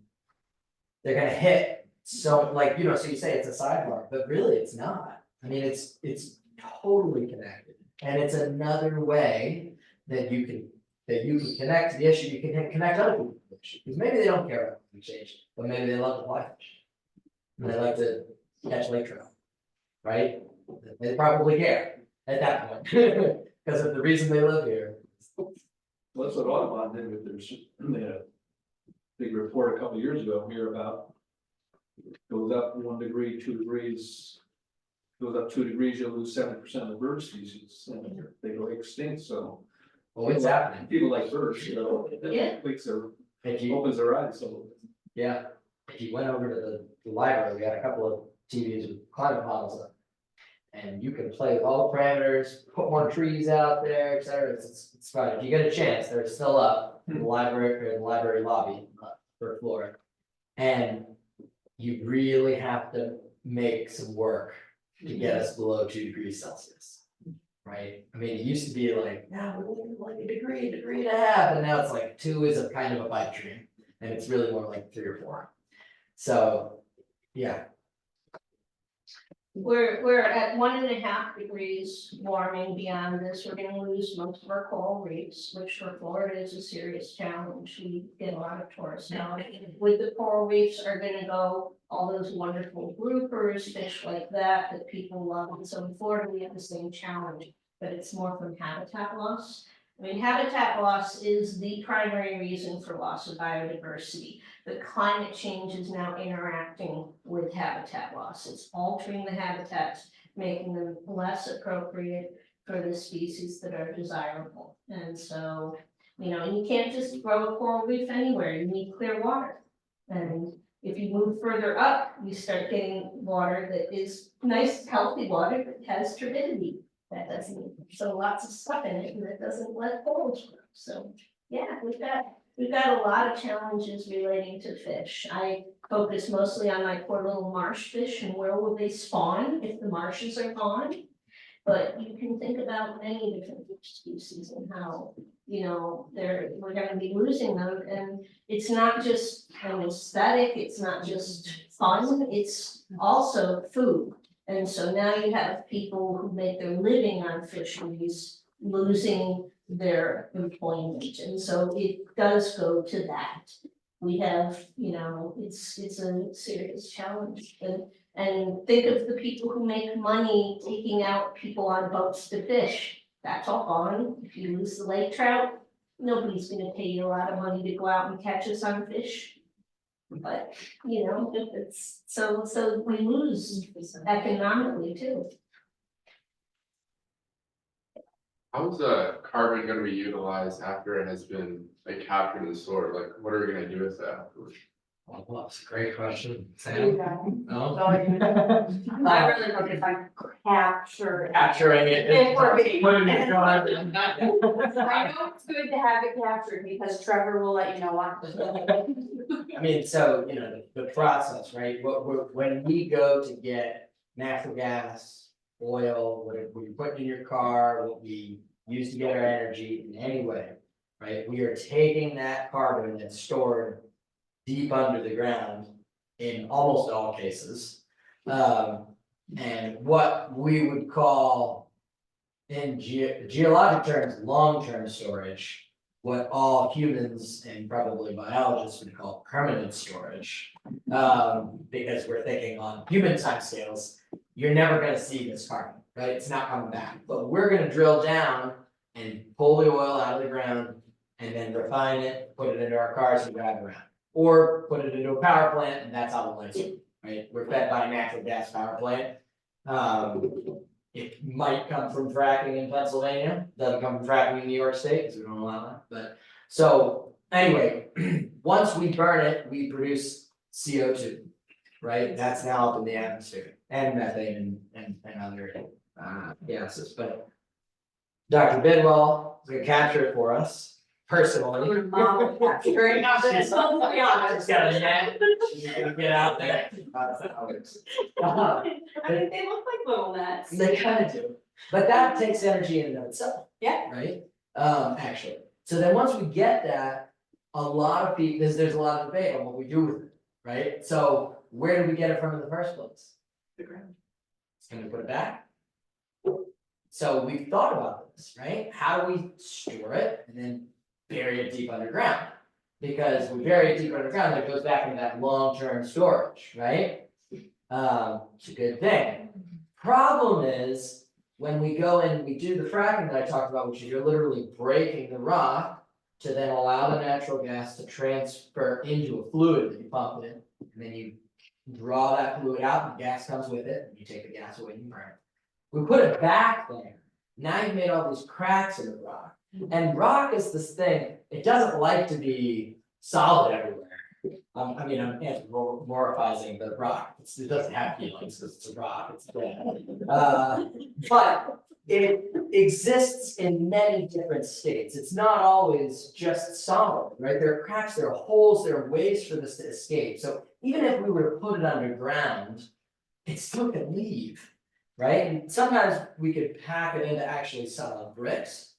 They're gonna hit, so like, you know, so you say it's a sidebar, but really it's not. I mean, it's totally connected. And it's another way that you can connect to the issue, you can connect other people to the issue. Because maybe they don't care about climate change, but maybe they love to fly fish. And they like to catch lake trout, right? They probably care at that point, because of the reason they live here. Well, that's what Audubon did with they had a big report a couple years ago here about. Goes up 1 degree, 2 degrees. Goes up 2 degrees, you'll lose 70% of the bird species, and they go extinct, so. Well, it's happening. People like birds, you know, Yeah. it makes their, If you, opens their eyes, so. yeah, if you went over to the library, we had a couple of TVs with climate models up. And you can play with all the parameters, put more trees out there, et cetera. It's fine. If you get a chance, they're still up in the library, or the library lobby, first floor. And you really have to make some work to get us below 2 degrees Celsius. Right? I mean, it used to be like, yeah, we're looking like a degree and a half, and now it's like 2 is a kind of a pipe dream. And it's really more like 3 or 4. So, yeah. We're at 1.5 degrees warming. Beyond this, we're gonna lose most of our coral reefs, which for Florida is a serious challenge. We get a lot of tourists now. With the coral reefs are gonna go all those wonderful groupers, fish like that people love. And so in Florida, we have the same challenge, but it's more from habitat loss. I mean, habitat loss is the primary reason for loss of biodiversity. The climate change is now interacting with habitat loss. It's altering the habitats, making them less appropriate for the species that are desirable. And so, you know, and you can't just grow a coral reef anywhere. You need clear water. And if you move further up, you start getting water that is nice, healthy water that has turbidity. That doesn't, so lots of stuff in it, and that doesn't let corals grow. So, yeah, we've got a lot of challenges relating to fish. I focus mostly on my poor little marsh fish and where will they spawn if the marshes are gone. But you can think about many different fish species and how, you know, we're gonna be losing them. And it's not just an aesthetic, it's not just fun, it's also food. And so now you have people who make their living on fisheries losing their employment, and so it does go to that. We have, you know, it's a serious challenge, and think of the people who make money taking out people on boats to fish. That's all gone. If you lose the lake trout, nobody's gonna pay you a lot of money to go out and catch us on fish. But, you know, it's, so we lose economically too. How is carbon gonna be utilized after it has been like captured in the soil? Like, what are we gonna do with that? Well, that's a great question. Sam? No? I really focus on capture. Capturing it. If we're being- Putting it on. I know it's good to have it captured because Trevor will let you know why. I mean, so, you know, the process, right, when we go to get natural gas, oil, whatever you put in your car, what we use to get our energy in any way, right? We are taking that carbon that's stored deep under the ground in almost all cases. And what we would call in geologic terms, long-term storage what all humans and probably biologists would call permanent storage. Because we're thinking on human timescales, you're never gonna see this carbon, right? It's not coming back, but we're gonna drill down and pull the oil out of the ground and then refine it, put it into our cars and drive around. Or put it into a power plant and that's how the lights work, right? We're fed by a natural gas power plant. It might come from fracking in Pennsylvania, doesn't come from fracking in New York State, because we don't allow that, but, so, anyway, once we burn it, we produce CO2. Right, that's now up in the atmosphere, and methane and other gases, but. Dr. Bidwell is gonna capture it for us, personally. Mom capturing this, let's be honest. She's got a net, she's gonna get out there. I mean, they look like little nets. They kind of do, but that takes energy in and of itself. Yeah. Right, actually, so then once we get that, a lot of people, there's a lot of debate on what we do with it, right? So where did we get it from in the first place? The ground. Can we put it back? So we've thought about this, right? How do we store it and then bury it deep underground? Because we bury it deep underground, it goes back into that long-term storage, right? It's a good thing. Problem is, when we go and we do the fracking that I talked about, which is you're literally breaking the rock to then allow the natural gas to transfer into a fluid that you pump in, and then you draw that fluid out, and the gas comes with it, and you take the gas away and you burn it. We put it back there, now you've made all these cracks in the rock, and rock is this thing, it doesn't like to be solid everywhere. I mean, I'm anthropomorphizing the rock, it doesn't have feelings, because it's a rock, it's dead. But it exists in many different states, it's not always just solid, right? There are cracks, there are holes, there are ways for this to escape, so even if we were to put it underground, it still could leave, right? And sometimes we could pack it into actually solid bricks.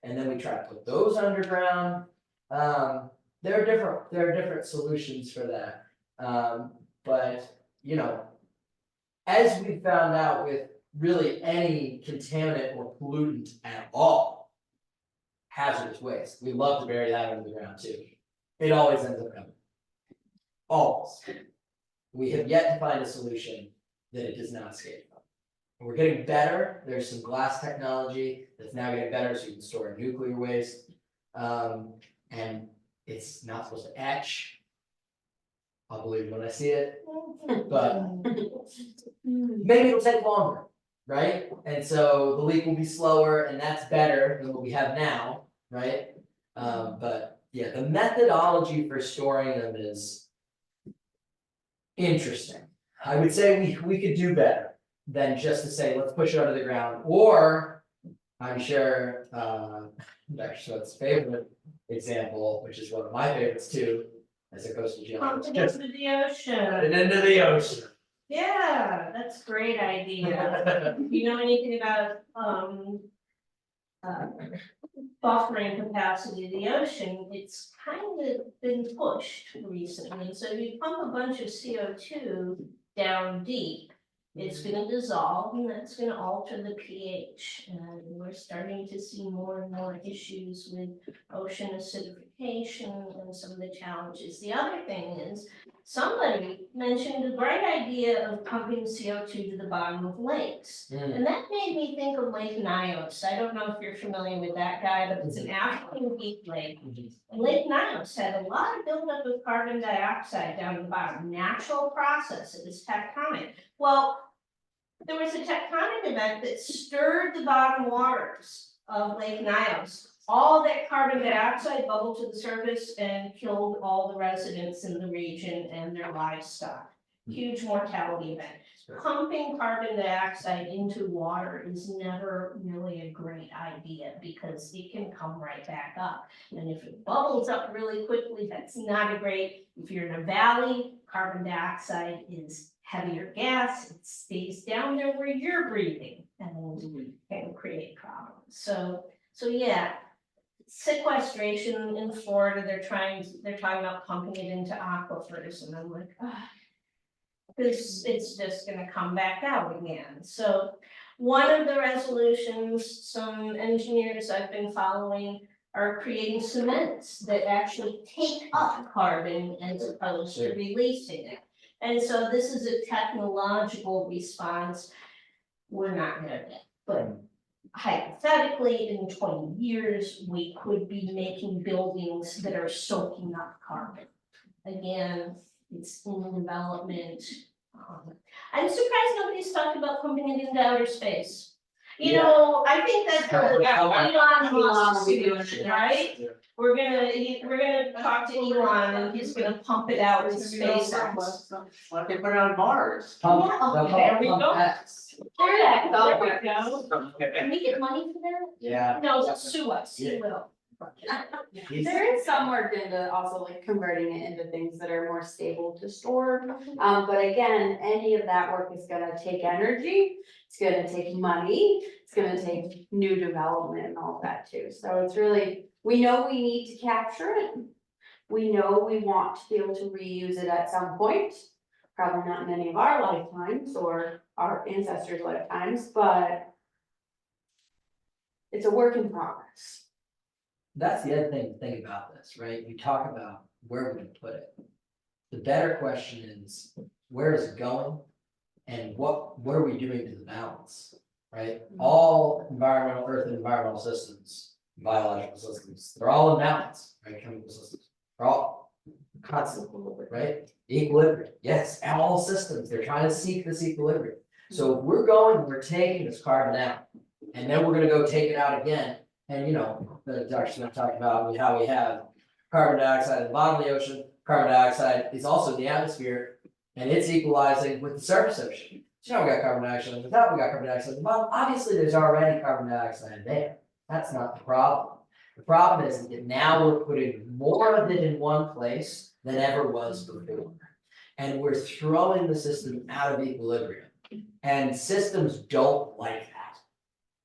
And then we try to put those underground. There are different solutions for that. But, you know, as we found out with really any contaminant or pollutant at all, hazardous waste, we love to bury that under the ground too. It always ends up coming. Always. We have yet to find a solution that it does not escape from. And we're getting better, there's some glass technology that's now getting better, so you can store nuclear waste. And it's not supposed to etch. I'll believe when I see it, but maybe it'll take longer, right? And so the leak will be slower, and that's better than what we have now, right? But yeah, the methodology for storing them is interesting. I would say we could do better than just to say, let's push it under the ground, or I'm sure, Dr. Sweat's favorite example, which is one of my favorites too, as a coastal Pump geologist, it just into the ocean. put it into the ocean. Yeah, that's a great idea. If you know anything about, buffering capacity of the ocean, it's kind of been pushed recently. So if you pump a bunch of CO2 down deep, it's gonna dissolve and that's gonna alter the pH. And we're starting to see more and more issues with ocean acidification and some of the challenges. The other thing is, somebody mentioned the great idea of pumping CO2 to the bottom of lakes. And that made me think of Lake Nyos. I don't know if you're familiar with that guy, but it's an African deep lake. And Lake Nyos had a lot of buildup of carbon dioxide down the bottom, natural process, it was tectonic. Well, there was a tectonic event that stirred the bottom waters of Lake Nyos. All that carbon dioxide bubbled to the surface and killed all the residents in the region and their livestock. Huge mortality event. Pumping carbon dioxide into water is never really a great idea because it can come right back up. And if it bubbles up really quickly, that's not a great, if you're in a valley, carbon dioxide is heavier gas, it stays down there where you're breathing and can create problems. So yeah, sequestration in Florida, they're talking about pumping it into aquifers, and I'm like, it's just gonna come back out again. So one of the resolutions, some engineers I've been following are creating cements that actually take up carbon as opposed to releasing it. And so this is a technological response. We're not there yet, but hypothetically, in 20 years, we could be making buildings that are soaking up carbon. Again, it's in development. I'm surprised nobody's talked about pumping it into outer space. You know, I think that's Elon Musk's solution, right? We're gonna talk to Elon and he's gonna pump it out with SpaceX. Why don't they put it on Mars? Pump, Yeah, they'll call there it we pump go. X. There we go. Can we get money for that? Yeah. No, sue us, you will. There is some work into also like converting it into things that are more stable to store. But again, any of that work is gonna take energy, it's gonna take money, it's gonna take new development and all of that too. So it's really, we know we need to capture it. We know we want to be able to reuse it at some point, probably not in any of our lifetimes or our ancestors' lifetimes, but it's a work in progress. That's the other thing to think about this, right? You talk about where we're gonna put it. The better question is, where is it going? And what are we doing to the balance, right? All environmental, earth and environmental systems, biological systems, they're all in balance, right? Chemical systems, they're all constant, right? Equilibrium, yes, all systems, they're trying to seek this equilibrium. So if we're taking this carbon out, and then we're gonna go take it out again. And you know, Dr. Smith talked about how we have carbon dioxide at the bottom of the ocean, carbon dioxide is also in the atmosphere. And it's equalizing with the surface ocean. So now we got carbon dioxide on the top, we got carbon dioxide at the bottom, obviously there's already carbon dioxide there. That's not the problem. The problem is that now we're putting more of it in one place than ever was before. And we're throwing the system out of equilibrium. And systems don't like that.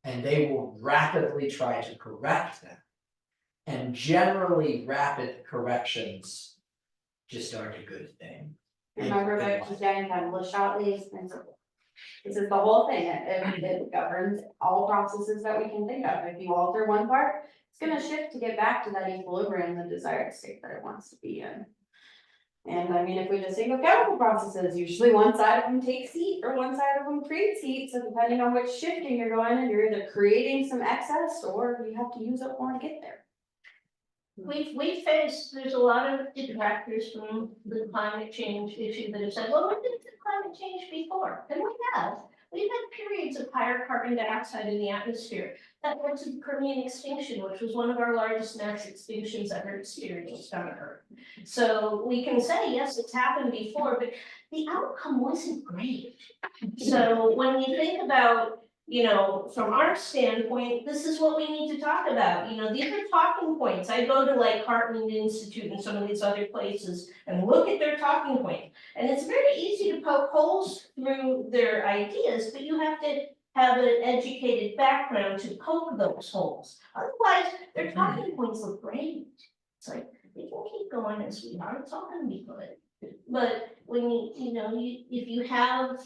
And they will rapidly try to correct that. And generally, rapid corrections just aren't a good thing. Remember what I was saying, that Le Chatelier's principle. This is the whole thing, it governs all processes that we can think of. If you alter one part, it's gonna shift to get back to that equilibrium, the desired state that it wants to be in. And I mean, if we just think of chemical processes, usually one side of them takes heat or one side of them creates heat. So depending on which shifting you're going in, you're either creating some excess or you have to use up more to get there. We faced, there's a lot of detractors from the climate change issue that have said, well, when did the climate change before? And we have. We've had periods of higher carbon dioxide in the atmosphere that led to the Permian extinction, which was one of our largest mass extinctions ever experienced on Earth. So we can say, yes, it's happened before, but the outcome wasn't great. So when you think about, you know, from our standpoint, this is what we need to talk about. You know, these are talking points. I go to like Heartland Institute and some of these other places and look at their talking point. And it's very easy to poke holes through their ideas, but you have to have an educated background to poke those holes. Otherwise, their talking points look great. It's like, we can keep going as we are, it's all gonna be good. But when if you have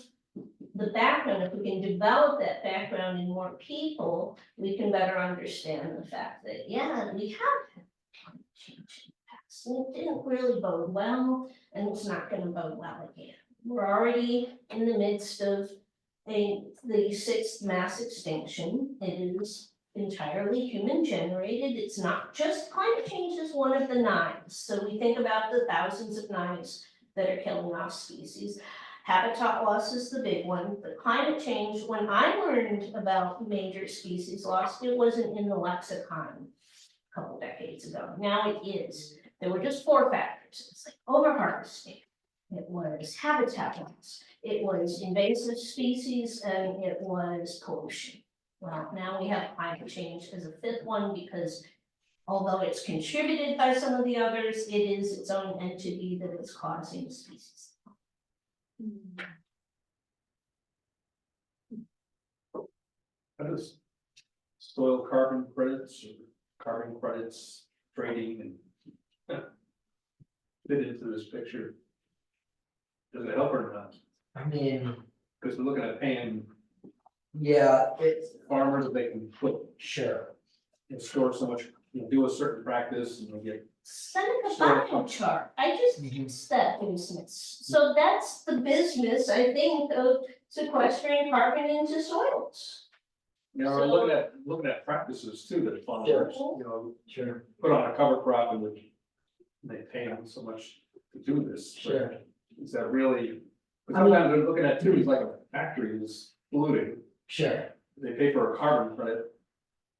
the background, if we can develop that background in more people, we can better understand the fact that, yeah, we have had climate change in the past. And it didn't really bode well, and it's not gonna bode well again. We're already in the midst of the sixth mass extinction. It is entirely human generated. It's not just climate change is one of the knives. So we think about the thousands of knives that are killing off species. Habitat loss is the big one, but climate change, when I learned about major species loss, it wasn't in the lexicon a couple decades ago. Now it is. There were just 4 factors. It's like overharvesting. It was habitat loss. It was invasive species, and it was pollution. Well, now we have climate change as a 5th one because although it's contributed by some of the others, it is its own entity that is causing species. How does soil carbon credits or carbon credits trading and fit into this picture? Does it help or not? I mean, Because we're looking at paying yeah, it's farmers, they can put sure. and store so much do a certain practice and you'll get. Seneca Sure. biochar, I just used that business. So that's the business, I think, of sequestering carbon into soils. You know, we're looking at practices too, that farmers, you know, Sure. put on a cover crop and they pay them so much to do this. but Sure. Is that really, but I mean- sometimes they're looking at too, it's like a factory is polluting, Sure, they pay for a carbon credit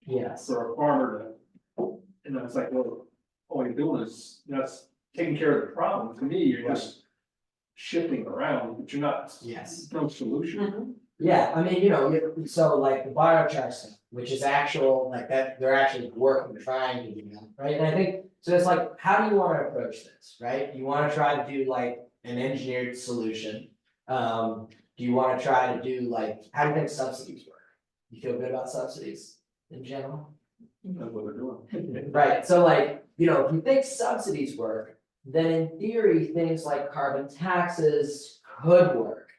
yes, for a farmer to. And then it's like, well, all you're doing is, that's taking care of the problem, to me, you're just shifting around, but you're not. yes. No solution. Yeah, I mean, you know, so like the biochar stuff, which is actual, like that, they're actually working, trying to do that, right? And I think, so it's like, how do you wanna approach this, right? You wanna try to do like an engineered solution? Do you wanna try to do like, how do you think subsidies work? You feel good about subsidies in general? That's what they're doing. Right, so like, you know, if you think subsidies work, then in theory, things like carbon taxes could work.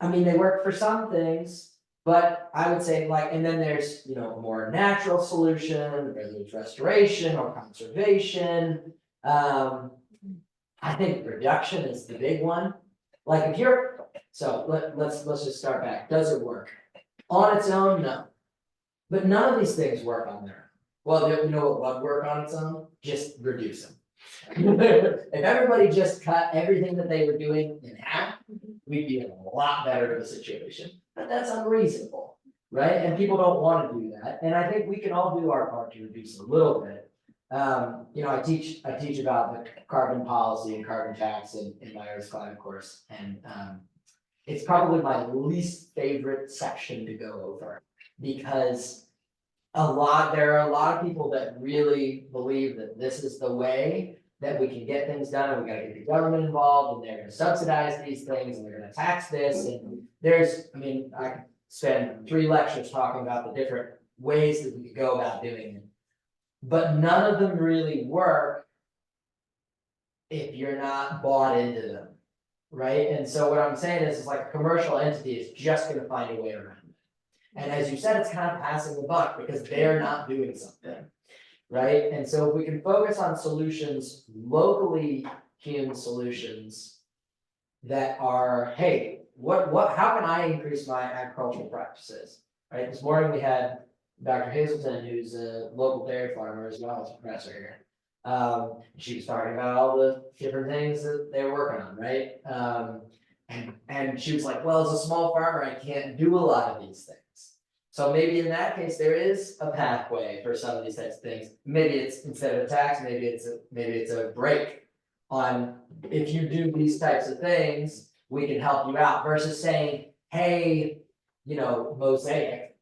I mean, they work for some things, but I would say like, and then there's, you know, more natural solution, whether it's restoration or conservation. I think reduction is the big one. Like if you're, so let's just start back. Does it work? On its own, no. But none of these things work on their own. Well, you know what would work on its own? Just reduce them. If everybody just cut everything that they were doing in half, we'd be in a lot better of a situation. But that's unreasonable, right? And people don't want to do that. And I think we can all do our part to reduce a little bit. You know, I teach about the carbon policy and carbon tax in my Earth's Climate course, and it's probably my least favorite section to go over because there are a lot of people that really believe that this is the way that we can get things done, and we gotta get the government involved, and they're gonna subsidize these things, and they're gonna tax this, and I mean, I could spend 3 lectures talking about the different ways that we could go about doing it. But none of them really work if you're not bought into them, right? And so what I'm saying is like a commercial entity is just gonna find a way around it. And as you said, it's kind of passing the buck because they're not doing something, right? And so if we can focus on solutions, locally hewn solutions that are, hey, how can I increase my agricultural practices, right? This morning we had Dr. Hazelton, who's a local dairy farmer as well as a professor here. She was talking about all the different things that they were working on, right? And she was like, well, as a small farmer, I can't do a lot of these things. So maybe in that case, there is a pathway for some of these types of things. Maybe it's instead of a tax, maybe it's a break on if you do these types of things, we can help you out versus saying, hey, you know, Mosaic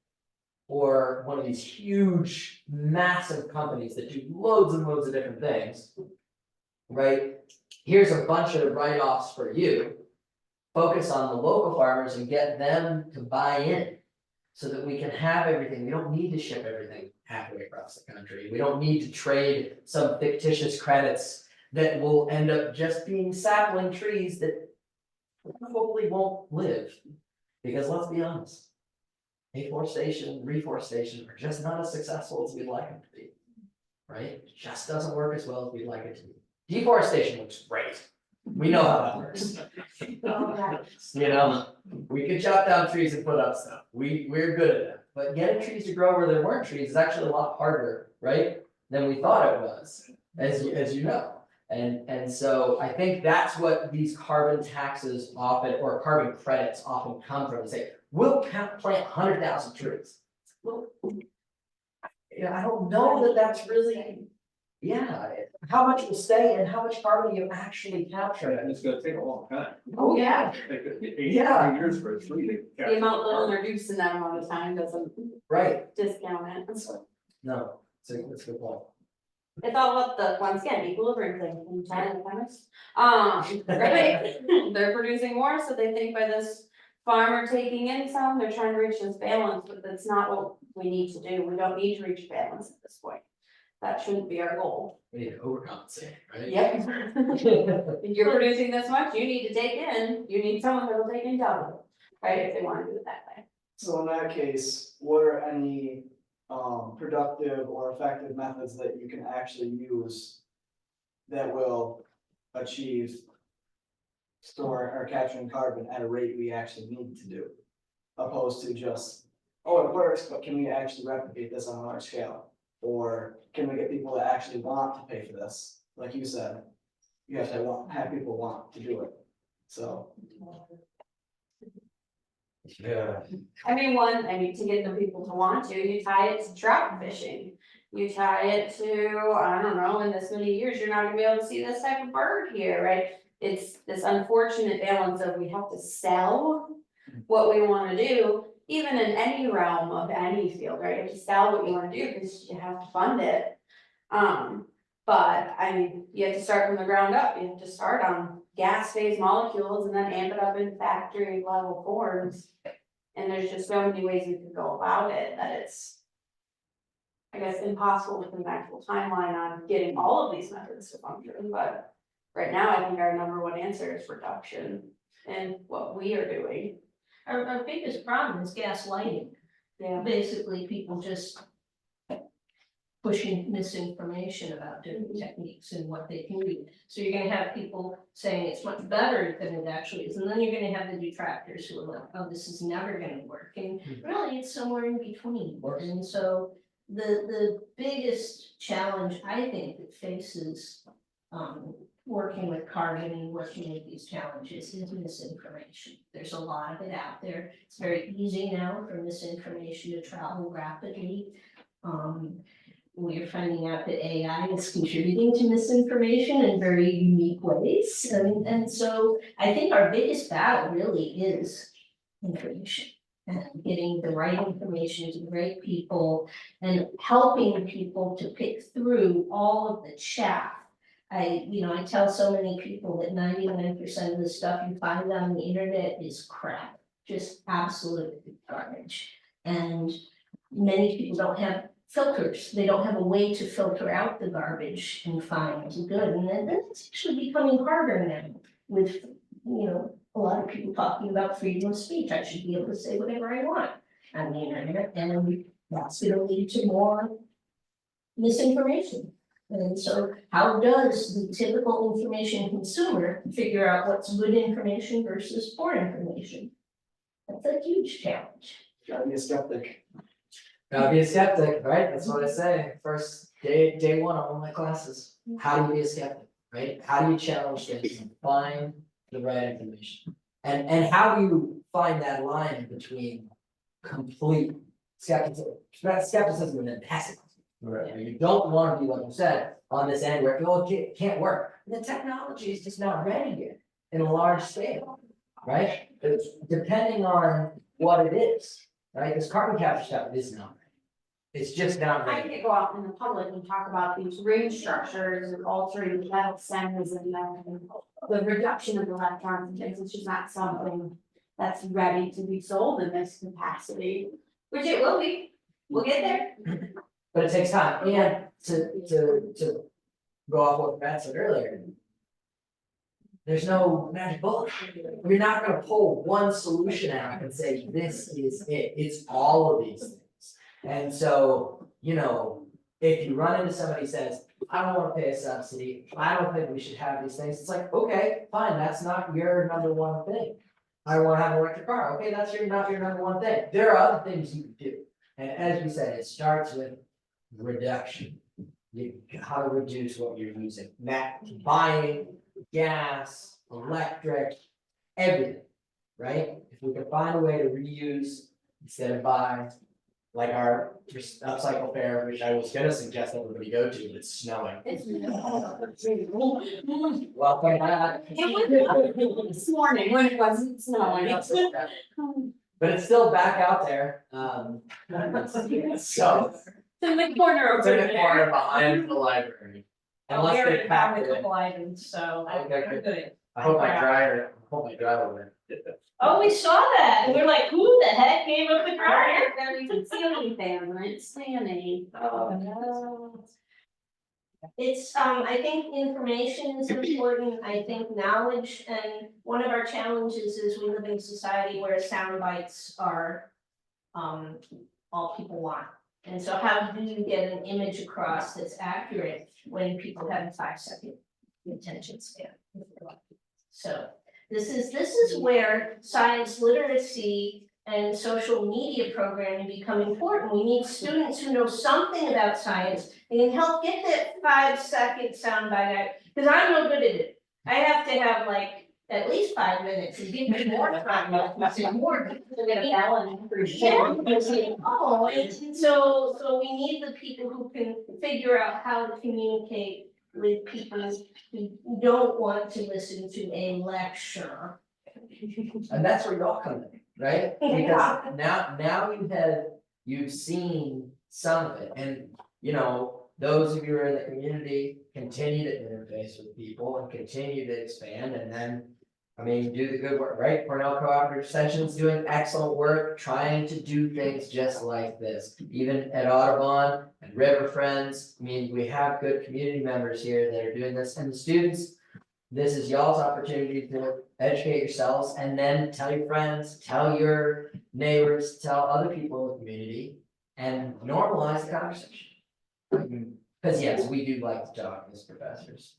or one of these huge, massive companies that do loads and loads of different things, right? Here's a bunch of write-offs for you. Focus on the local farmers and get them to buy in so that we can have everything. We don't need to ship everything halfway across the country. We don't need to trade some fictitious credits that will end up just being sapling trees that hopefully won't live. Because let's be honest, afforestation, reforestation are just not as successful as we'd like them to be, right? It just doesn't work as well as we'd like it to be. Deforestation looks great. We know how that works. You know, we could chop down trees and put up stuff. We're good at that. But getting trees to grow where there weren't trees is actually a lot harder, right? Than we thought it was, as you know. And so I think that's what these carbon taxes often, or carbon credits often come from, say, we'll plant 100,000 trees. Well, you know, I don't know that that's really, yeah, how much will stay and how much carbon you actually capture. And it's gonna take a long time. Oh, yeah. Take Yeah. 8 years for a tree to. The amount they'll introduce in that amount of time doesn't Right, discount it. no, it's a good point. It's all about the, once again, equilibrium thing from China chemists. Right? They're producing more, so they think by this farmer taking in some, they're trying to reach this balance, but that's not what we need to do. We don't need to reach balance at this point. That shouldn't be our goal. We need to overcompensate, right? Yep. If you're producing this much, you need to take in, you need someone that'll take in double, right, if they wanna do it that way. So in that case, what are any productive or effective methods that you can actually use that will achieve store or capturing carbon at a rate we actually need to do. Opposed to just, oh, it works, but can we actually replicate this on a large scale? Or can we get people that actually want to pay for this? Like you said, you have to have people want to do it, so. Yeah. I mean, to get the people to want to, you tie it to trout fishing. You tie it to, I don't know, in this many years, you're not gonna be able to see this type of bird here, right? It's this unfortunate balance of we have to sell what we wanna do, even in any realm of any field, right? You have to sell what you wanna do because you have to fund it. But I mean, you have to start from the ground up, you have to start on gas phase molecules and then amp it up in factory level forms. And there's just so many ways you could go about it that it's, I guess, impossible with an actual timeline on getting all of these methods to function, but right now, I think our number one answer is reduction in what we are doing. Our biggest problem is gas lighting. Yeah. Basically, people just pushing misinformation about different techniques and what they can do. So you're gonna have people saying it's much better than it actually is, and then you're gonna have the detractors who are like, oh, this is never gonna work, and really, it's somewhere in between. And so the biggest challenge, I think, that faces working with carbon and working with these challenges is misinformation. There's a lot of it out there. It's very easy now for misinformation to travel rapidly. We're finding out that AI is contributing to misinformation in very unique ways. And so I think our biggest battle really is information and getting the right information to the right people and helping people to pick through all of the chaff. I tell so many people that 99% of the stuff you find on the internet is crap, just absolute garbage. And many people don't have filters. They don't have a way to filter out the garbage and find the good. And then it's actually becoming harder now with, a lot of people talking about freedom of speech. I should be able to say whatever I want on the internet, and that's going to lead to more misinformation. And so how does the typical information consumer figure out what's good information versus poor information? That's a huge challenge. Gotta be a skeptic. Gotta be a skeptic, right? That's what I say. First day one of all my classes. How do you be a skeptic, right? How do you challenge things and find the right information? And how do you find that line between complete skepticism and then pessimism? Right. You don't want to be, like you said, on this end where it can't work. The technology is just not ready yet in a large scale, right? It's depending on what it is, right? This carbon capture stuff is not ready. It's just not I ready. could go out in the public and talk about these ring structures and altering the metal stems and the reduction of electrons and things. It's just not something that's ready to be sold in this capacity, which it will be. We'll get there. But it takes time, and to go off what Matt said earlier. There's no magic bullet. You're not gonna pull one solution out and say, this is it, it's all of these things. And so, if you run into somebody who says, I don't wanna pay a subsidy, I don't think we should have these things, it's like, okay, fine, that's not your number one thing. I wanna have an electric car, okay, that's not your number one thing, there are other things you can do. And as we said, it starts with reduction. How to reduce what you're using, buying gas, electric, everything, right? If we can find a way to reuse instead of buy, like our upcycle fair, which I was gonna suggest everybody go to, but it's snowing. Welcome back. It was this morning when it wasn't snowing. But it's still back out there, so. It's in the corner It's over in the there. corner behind the library. Unless they pack it in. items, so Okay, we're good. I hope my dryer went. Oh, we saw that, and we're like, who the heck gave up the dryer? There you can see anything, right? Standing. Oh, no. It's, I think information is important, I think knowledge, and one of our challenges is we live in a society where sound bites are, all people want. And so how do you get an image across that's accurate when people have a 5-second attention span? So this is where science literacy and social media programming become important. We need students who know something about science and can help get that 5-second soundbite out, because I'm no good at it. I have to have like at least 5 minutes and give me more time, to say more. To get a balance for Yeah, oh, and so we need the people who can figure out how to communicate with people who don't want to listen to a lecture. And that's where y'all come in, right? Because now you've seen some of it, and you know, those of you who are in the community continue to interface with people and continue to expand, and then. I mean, do the good work, right? Cornell Cooperative Extension's doing excellent work, trying to do things just like this. Even at Audubon and River Friends, I mean, we have good community members here that are doing this, and the students. This is y'all's opportunity to educate yourselves and then tell your friends, tell your neighbors, tell other people in the community. And normalize the conversation. Because yes, we do like to talk as professors.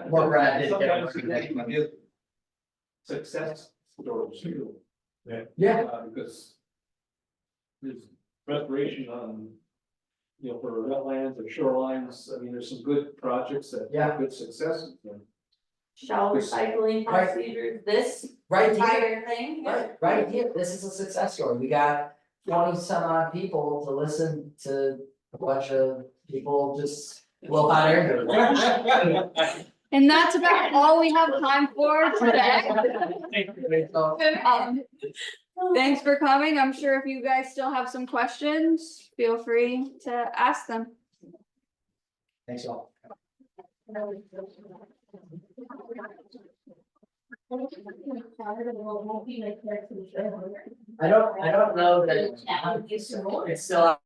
More Brad did. Success stories too. Yeah. Because there's restoration on, you know, for wetlands or shorelines, I mean, there's some good projects that Yeah. have good success. Shell recycling Right. procedures, this Right here, entire thing. right here, this is a success story. We got 20 some odd people to listen to a bunch of people just blow hot air. And that's about all we have time for today. Thanks for coming. I'm sure if you guys still have some questions, feel free to ask them. Thanks y'all. I don't know that it's still